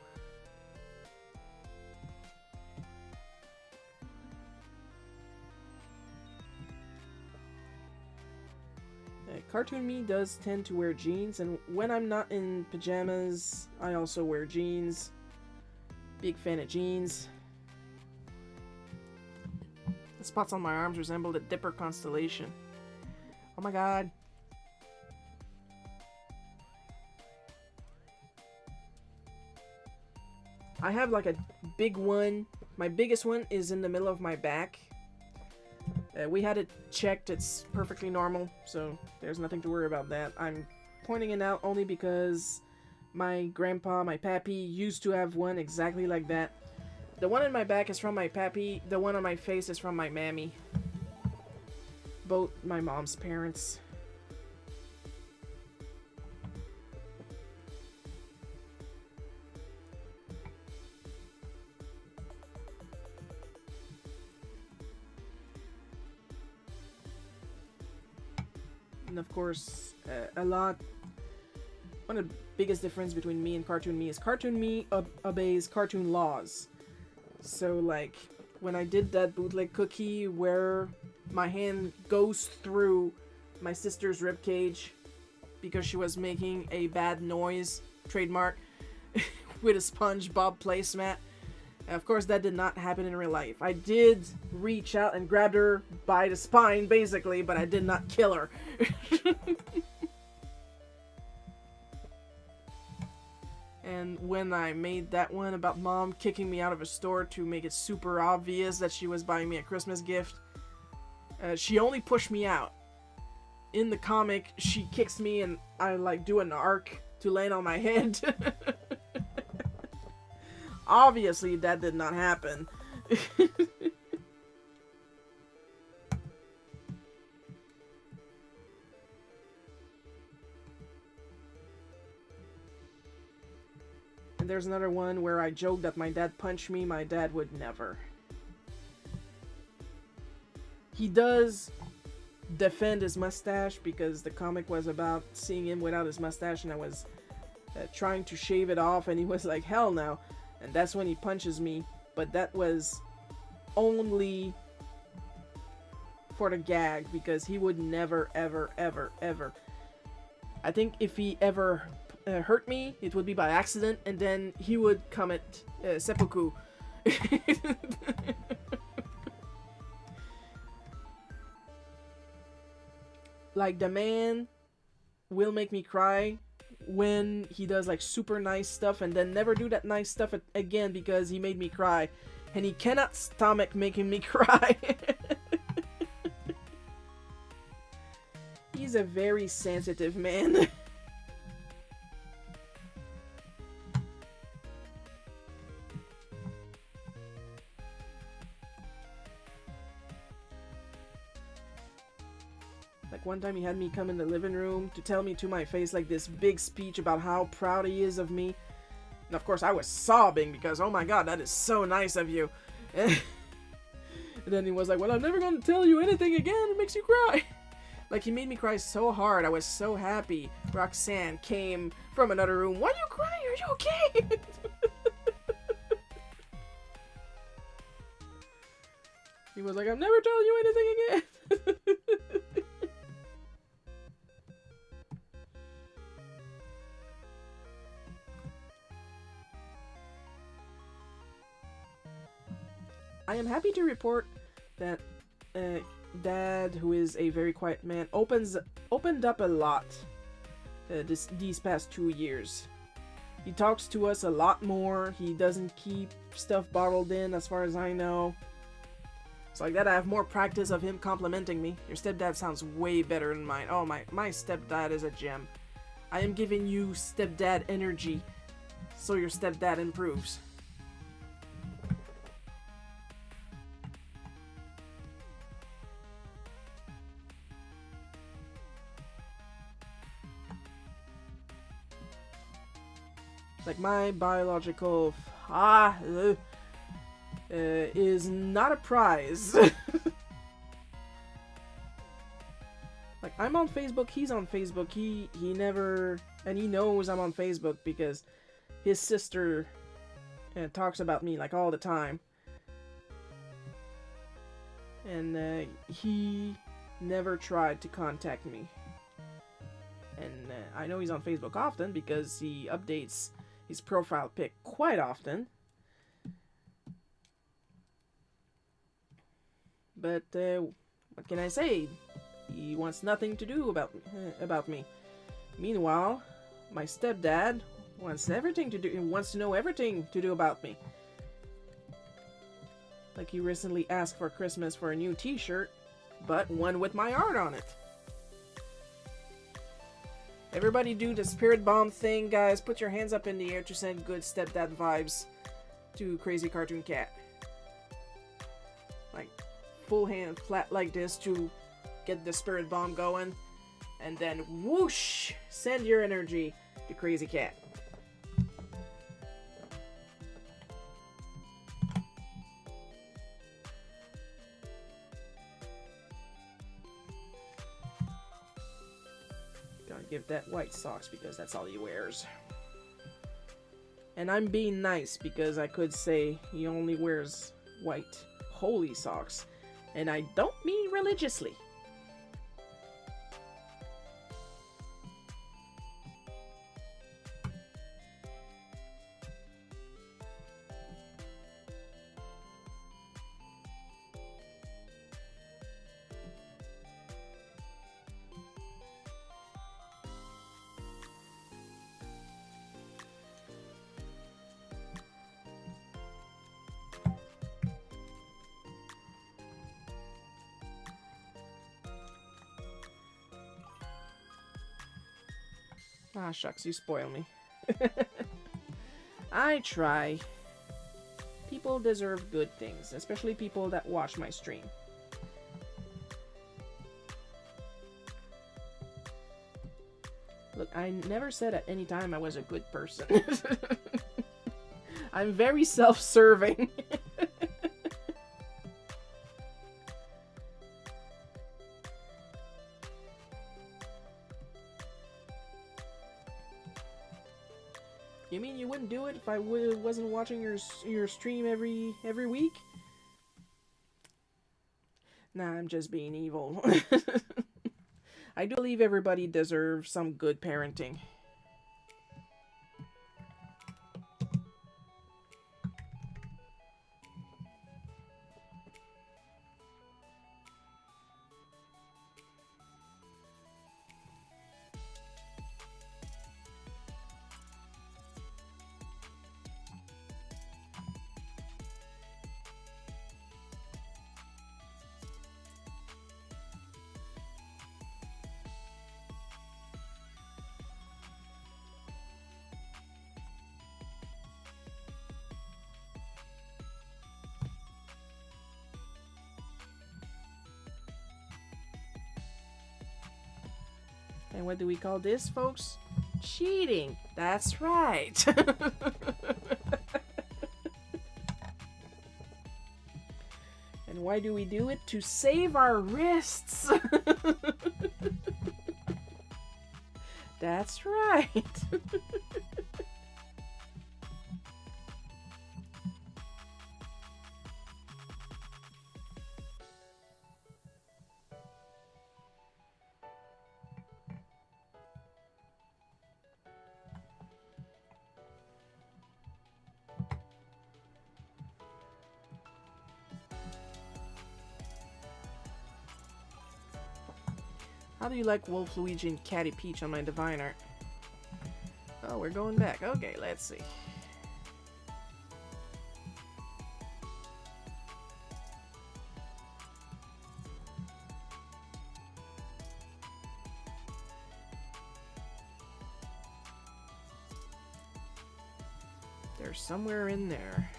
Speaker 1: Cartoon Me does tend to wear jeans, and when I'm not in pajamas, I also wear jeans. Big fan of jeans. The spots on my arms resemble the Dipper constellation. Oh my god. I have like a big one. My biggest one is in the middle of my back. We had it checked. It's perfectly normal, so there's nothing to worry about that. I'm pointing it out only because my grandpa, my pappy, used to have one exactly like that. The one in my back is from my pappy. The one on my face is from my mammy. Both my mom's parents. And of course, one of the biggest difference between me and Cartoon Me is Cartoon Me obeys cartoon laws. So, like, when I did that bootleg cookie where my hand goes through my sister's ribcage because she was making a bad noise, trademark, with a SpongeBob placemat. And of course, that did not happen in real life. I did reach out and grab her by the spine, basically, but I did not kill her. And when I made that one about mom kicking me out of a store to make it super obvious that she was buying me a Christmas gift, she only pushed me out. In the comic, she kicks me and I like do an arc to land on my head. Obviously, that did not happen. And there's another one where I joked that my dad punched me. My dad would never. He does defend his mustache because the comic was about seeing him without his mustache, and I was trying to shave it off, and he was like, hell no. And that's when he punches me. But that was only for the gag, because he would never, ever, ever, ever. I think if he ever hurt me, it would be by accident, and then he would commit seppuku. Like, the man will make me cry when he does like super nice stuff and then never do that nice stuff again because he made me cry, and he cannot stomach making me cry. He's a very sensitive man. Like, one time he had me come in the living room to tell me to my face like this big speech about how proud he is of me. And of course I was sobbing because, oh my god, that is so nice of you. And then he was like, well, I'm never gonna tell you anything again, it makes you cry. Like, he made me cry so hard. I was so happy. Roxanne came from another room. Why are you crying? Are you okay? He was like, I'm never telling you anything again. I am happy to report that Dad, who is a very quiet man, opened up a lot these past 2 years. He talks to us a lot more. He doesn't keep stuff bottled in, as far as I know. It's like that I have more practice of him complimenting me. Your stepdad sounds way better than mine. Oh, my stepdad is a gem. I am giving you stepdad energy, so your stepdad improves. Like, my biological is not a prize. Like, I'm on Facebook, he's on Facebook, he never, and he knows I'm on Facebook because his sister talks about me like all the time. And he never tried to contact me. And I know he's on Facebook often because he updates his profile pic quite often. But what can I say? He wants nothing to do about me. Meanwhile, my stepdad wants to know everything to do about me. Like, he recently asked for Christmas for a new t-shirt, but one with my art on it. Everybody do the spirit bomb thing, guys. Put your hands up in the air to send good stepdad vibes to Crazy Cartoon Cat. Like, full hand flat like this to get the spirit bomb going. And then whoosh! Send your energy to Crazy Cat. Give that white socks because that's all he wears. And I'm being nice because I could say he only wears white holy socks, and I don't mean religiously. Ah, shucks, you spoil me. I try. People deserve good things, especially people that watch my stream. Look, I never said at any time I was a good person. I'm very self-serving. wouldn't do it if I wasn't watching your stream every week. Nah, I'm just being evil. I do believe everybody deserves some good parenting. And what do we call this, folks? Cheating. That's right. And why do we do it? To save our wrists. That's right. How do you like Wolf Luigi and Catty Peach on my Diviner? Oh, we're going back. Okay, let's see. They're somewhere in there.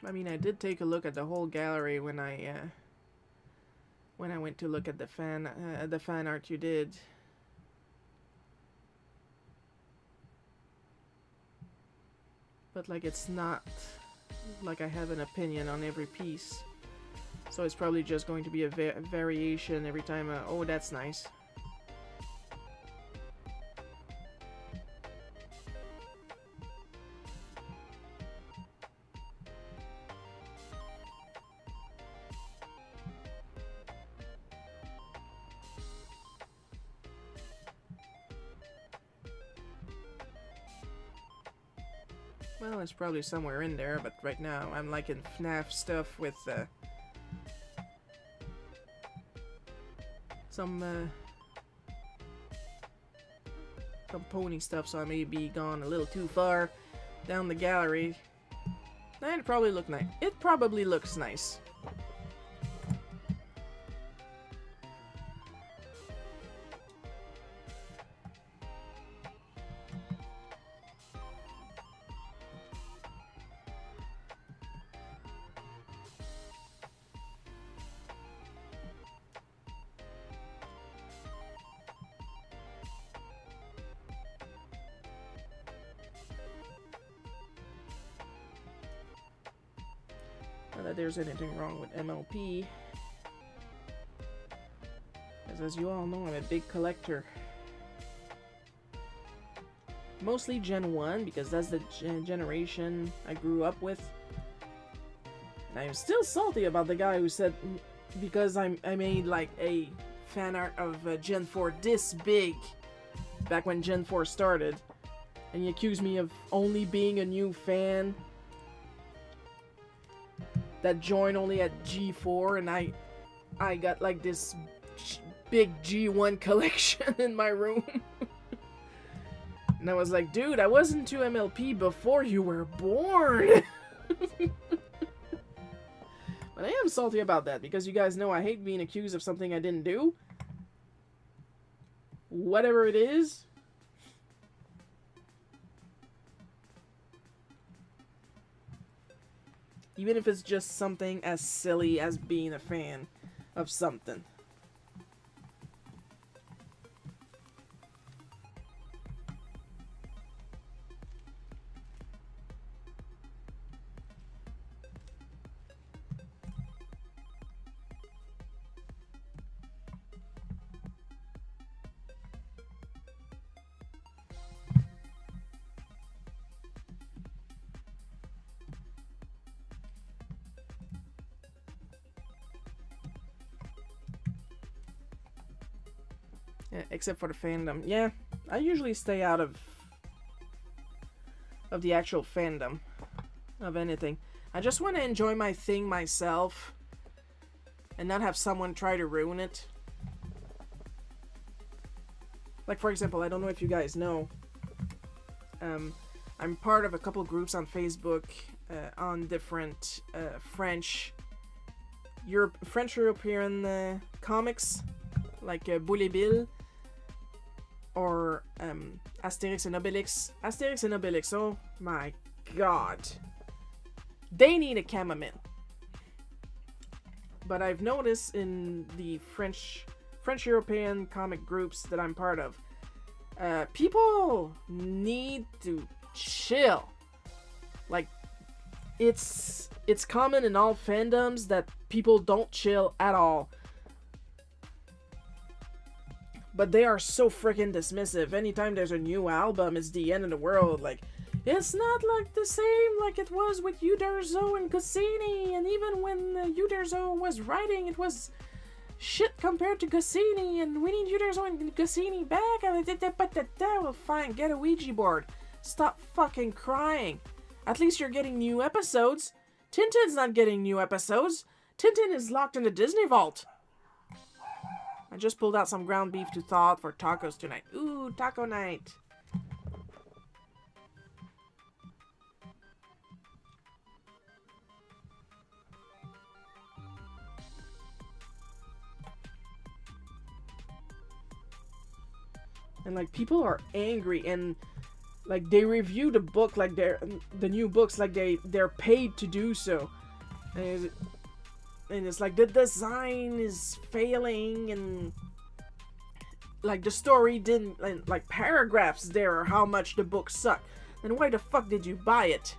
Speaker 1: I mean, I did take a look at the whole gallery when I went to look at the fan art you did. But like, it's not like I have an opinion on every piece, so it's probably just going to be a variation every time. Oh, that's nice. Well, it's probably somewhere in there, but right now I'm liking FNAF stuff with some pony stuff, so I may be gone a little too far down the gallery. And it probably look nice. It probably looks nice. Not that there's anything wrong with MLP, as you all know, I'm a big collector. Mostly Gen 1, because that's the generation I grew up with. And I'm still salty about the guy who said, because I made like a fan art of Gen 4 this big, back when Gen 4 started, and he accused me of only being a new fan that joined only at G4, and I got like this big G1 collection in my room. And I was like, dude, I wasn't to MLP before you were born. But I am salty about that, because you guys know I hate being accused of something I didn't do. Whatever it is. Even if it's just something as silly as being a fan of something. except for the fandom. Yeah, I usually stay out of the actual fandom of anything. I just want to enjoy my thing myself and not have someone try to ruin it. Like, for example, I don't know if you guys know, I'm part of a couple groups on Facebook on different French European comics, like Bootleg or Asterix and Obelix. Asterix and Obelix, oh my god. They need a chamomile. But I've noticed in the French European comic groups that I'm part of, people need to chill. Like, it's common in all fandoms that people don't chill at all. But they are so freaking dismissive. Anytime there's a new album, it's the end of the world. Like, it's not like the same like it was with Uderzo and Goscinny. And even when Uderzo was writing, it was shit compared to Goscinny. And we need Uderzo and Goscinny back. Well, fine, get a Ouija board. Stop fucking crying. At least you're getting new episodes. Tintin's not getting new episodes. Tintin is locked in the Disney vault. I just pulled out some ground beef to thaw for tacos tonight. Ooh, taco night. And like, people are angry and like they review the book like the new books like they're paid to do so. And it's like the design is failing and like the story didn't, like paragraphs there are how much the book sucked. Then why the fuck did you buy it?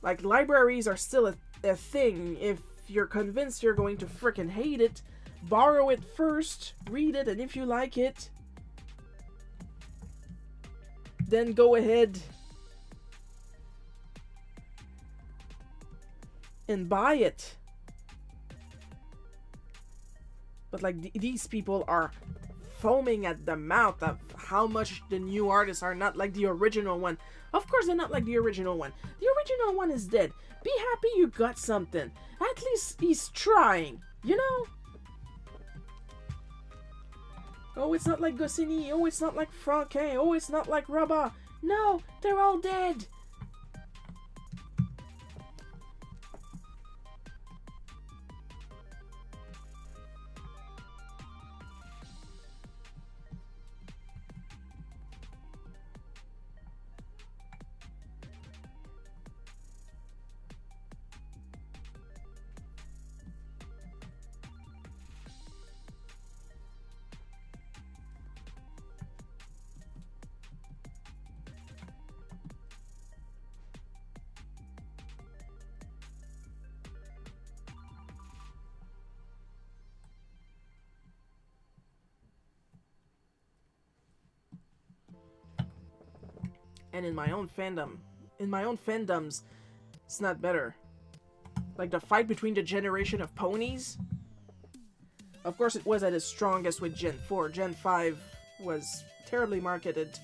Speaker 1: Like, libraries are still a thing. If you're convinced you're going to frickin' hate it, borrow it first, read it, and if you like it, then go ahead and buy it. But like, these people are foaming at the mouth of how much the new artists are not like the original one. Of course they're not like the original one. The original one is dead. Be happy you got something. At least he's trying, you know? Oh, it's not like Goscinny. Oh, it's not like Franquin. Oh, it's not like Rabat. No, they're all dead. And in my own fandoms, it's not better. Like the fight between the generation of ponies. Of course, it was at its strongest with Gen 4. Gen 5 was terribly marketed.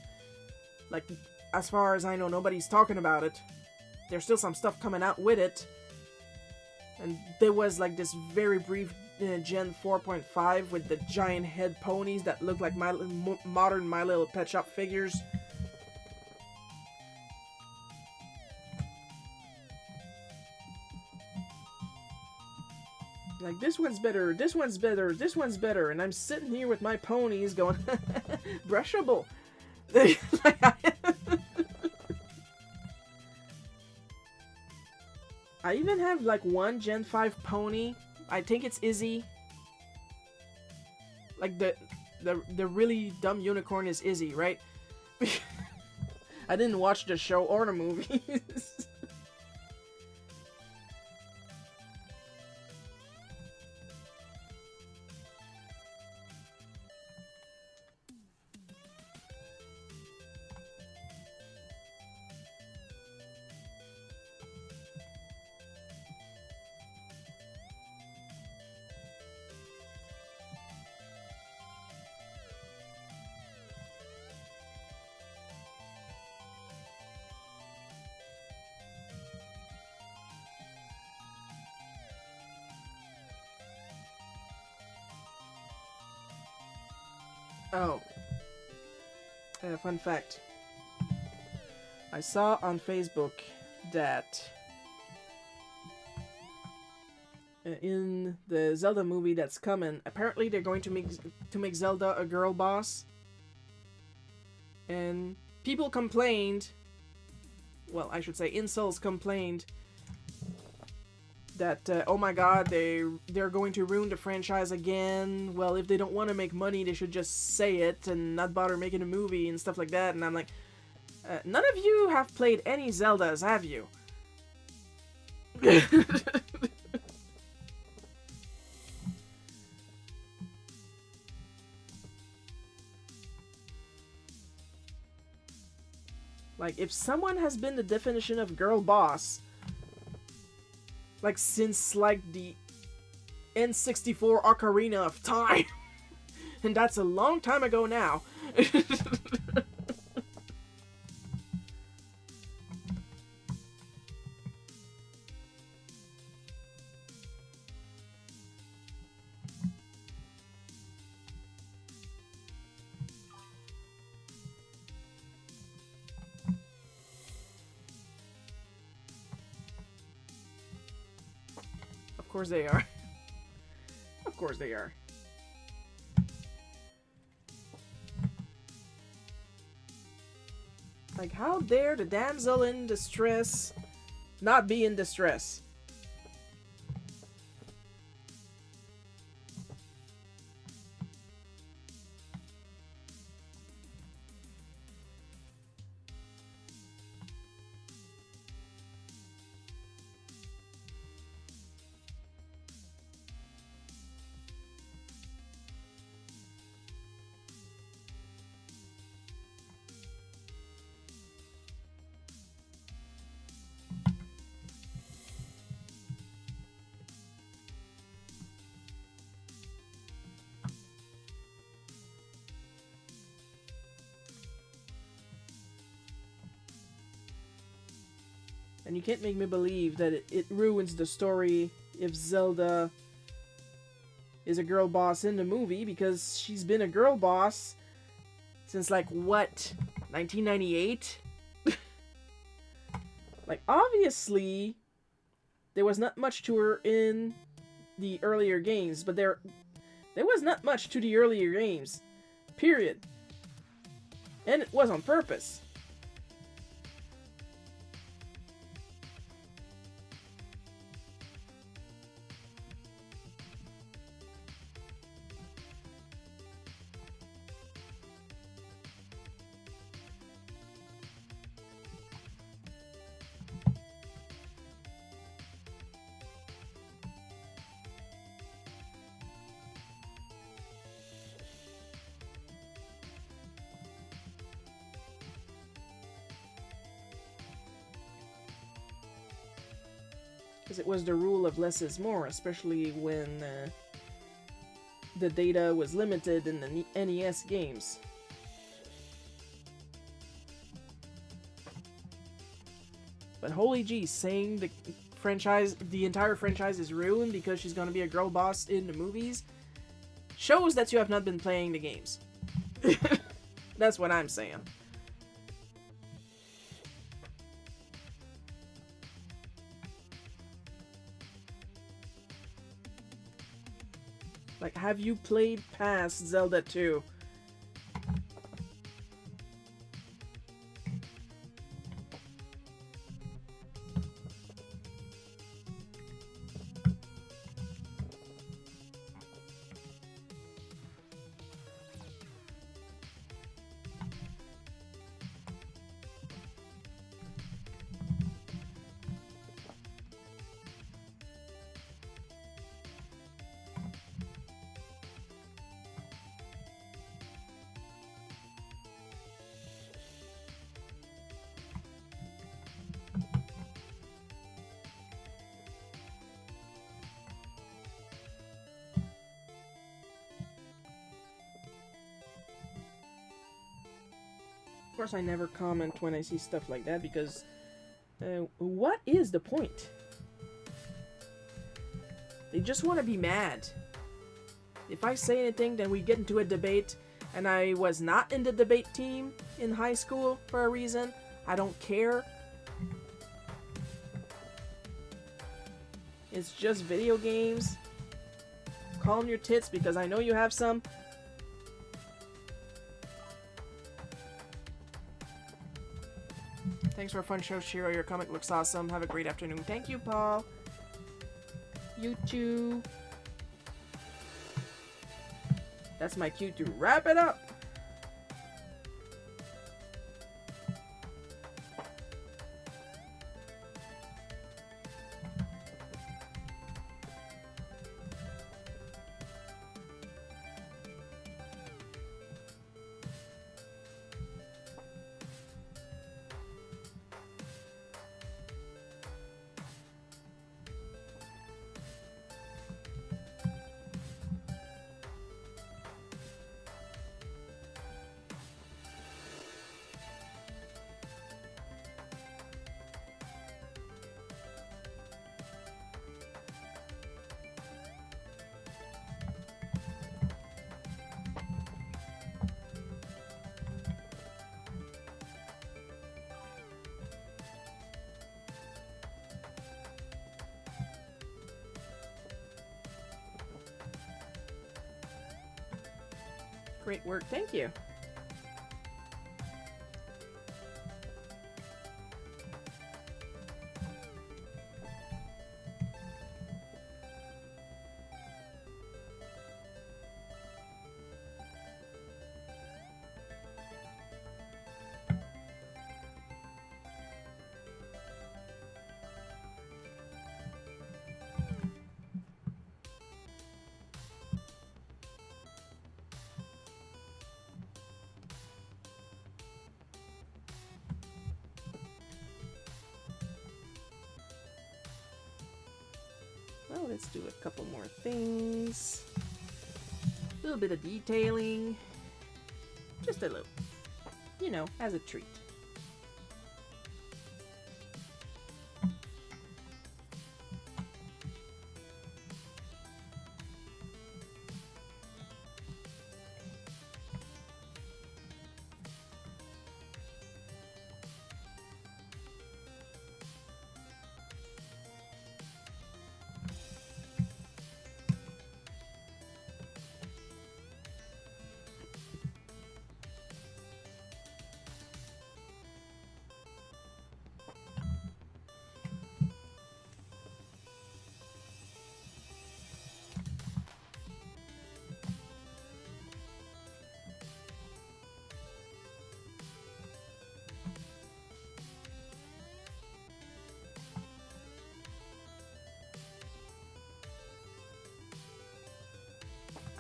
Speaker 1: Like, as far as I know, nobody's talking about it. There's still some stuff coming out with it. And there was like this very brief Gen 4.5 with the giant head ponies that look like modern My Little Pet Shop figures. Like, this one's better, this one's better, this one's better, and I'm sitting here with my ponies going, brushable. I even have like one Gen 5 pony. I think it's Izzy. Like the really dumb unicorn is Izzy, right? I didn't watch the show or the movies. Oh, fun fact. I saw on Facebook that in the Zelda movie that's coming, apparently they're going to make Zelda a girl boss. And people complained, well, I should say incels complained that, oh my god, they're going to ruin the franchise again. Well, if they don't want to make money, they should just say it and not bother making a movie and stuff like that. And I'm like, none of you have played any Zeldas, have you? Like, if someone has been the definition of girl boss, like, since, like, the N64 Ocarina of Time, and that's a long time ago now. Of course they are. Of course they are. Like, how dare the damsel in distress not be in distress? And you can't make me believe that it ruins the story if Zelda is a girl boss in the movie, because she's been a girl boss since, like, what, 1998? Like, obviously there was not much to her in the earlier games, but there was not much to the earlier games, period. And it was on purpose. Because it was the rule of less is more, especially when the data was limited in the NES games. But holy geez, saying the entire franchise is ruined because she's gonna be a girl boss in the movies shows that you have not been playing the games. That's what I'm saying. Like, have you played past Zelda 2? Of course, I never comment when I see stuff like that, because what is the point? They just want to be mad. If I say anything, then we get into a debate, And I was not in the debate team in high school for a reason. I don't care. It's just video games. Calm your tits because I know you have some. Thanks for a fun show, Shiro. Your comic looks awesome. Have a great afternoon. Thank you, Paul. You too. That's my cue to wrap it up. Great work, thank you. Well, let's do a couple more things. A little bit of detailing. Just a little. You know, as a treat.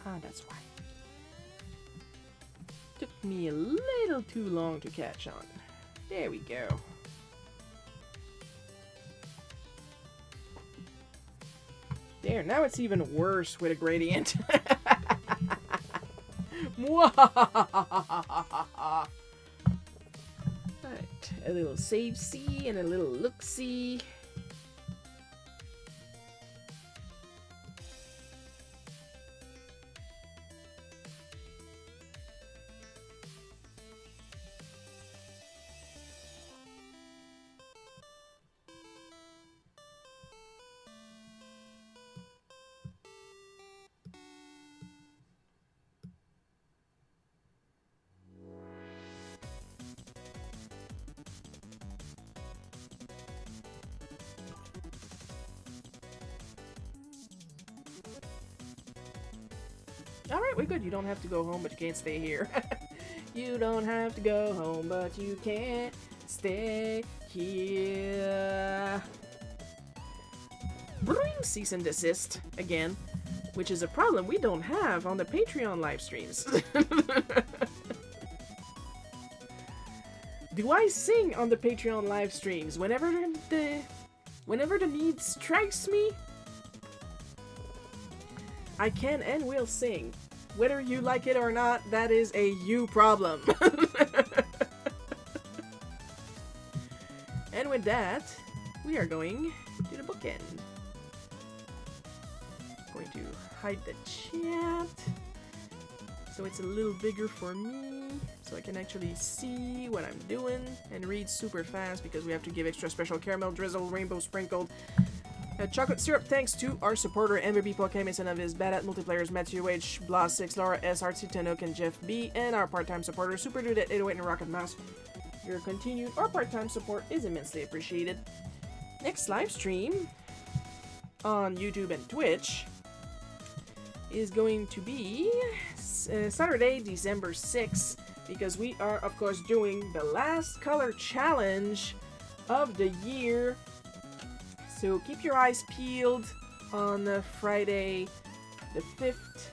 Speaker 1: Ah, that's why. Took me a little too long to catch on. There we go. There, now it's even worse with a gradient. Alright, a little save-see and a little look-see. Alright, we're good. You don't have to go home, but you can't stay here. You don't have to go home, but you can't stay here. Bring cease and desist again, which is a problem we don't have on the Patreon live streams. Do I sing on the Patreon live streams whenever the need strikes me? I can and will sing. Whether you like it or not, that is a you problem. And with that, we are going to the bookend. Going to hide the chat. so it's a little bigger for me, so I can actually see what I'm doing and read super fast because we have to give extra special caramel drizzle, rainbow sprinkled, chocolate syrup thanks to our supporter MVP Pokémon Sanavis, Bad at Multiplayers, Matthew H, Blas6, Laura S, Artsy Tenok, and Jeff B, and our part-time supporter Super Dude at 808 and Rocket Mouse. Your continued or part-time support is immensely appreciated. Next live stream on YouTube and Twitch is going to be Saturday, December 6th, because we are, of course, doing the last color challenge of the year. So keep your eyes peeled on Friday the 5th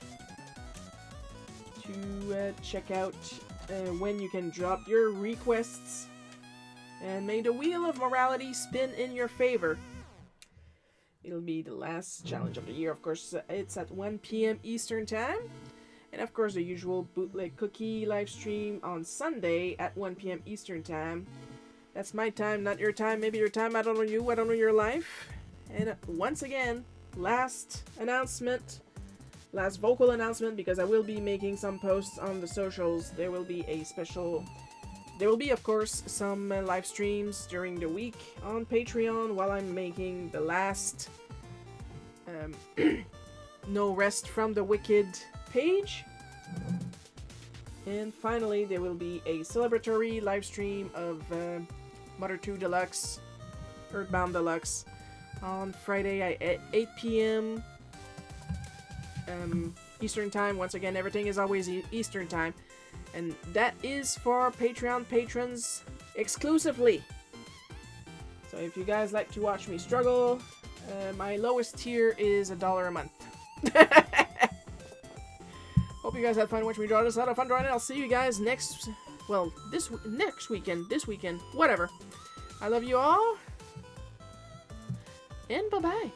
Speaker 1: to check out when you can drop your requests. And may the wheel of morality spin in your favor. It'll be the last challenge of the year. Of course, it's at 1 p.m. Eastern Time. And of course, the usual Bootleg Cookie live stream on Sunday at 1 p.m. Eastern Time. That's my time, not your time. Maybe your time, I don't know you, I don't know your life. And once again, last announcement, last vocal announcement, because I will be making some posts on the socials. There will be, of course, some live streams during the week on Patreon while I'm making the last No Rest from the Wicked page. And finally, there will be a celebratory live stream of Mother 2 Deluxe, Earthbound Deluxe, on Friday at 8 p.m. Eastern Time. Once again, everything is always Eastern Time. And that is for Patreon patrons exclusively. So if you guys like to watch me struggle, my lowest tier is $1 a month. Hope you guys had fun watching me draw this. Had a fun drawing it. I'll see you guys next weekend, whatever. I love you all, and bye-bye.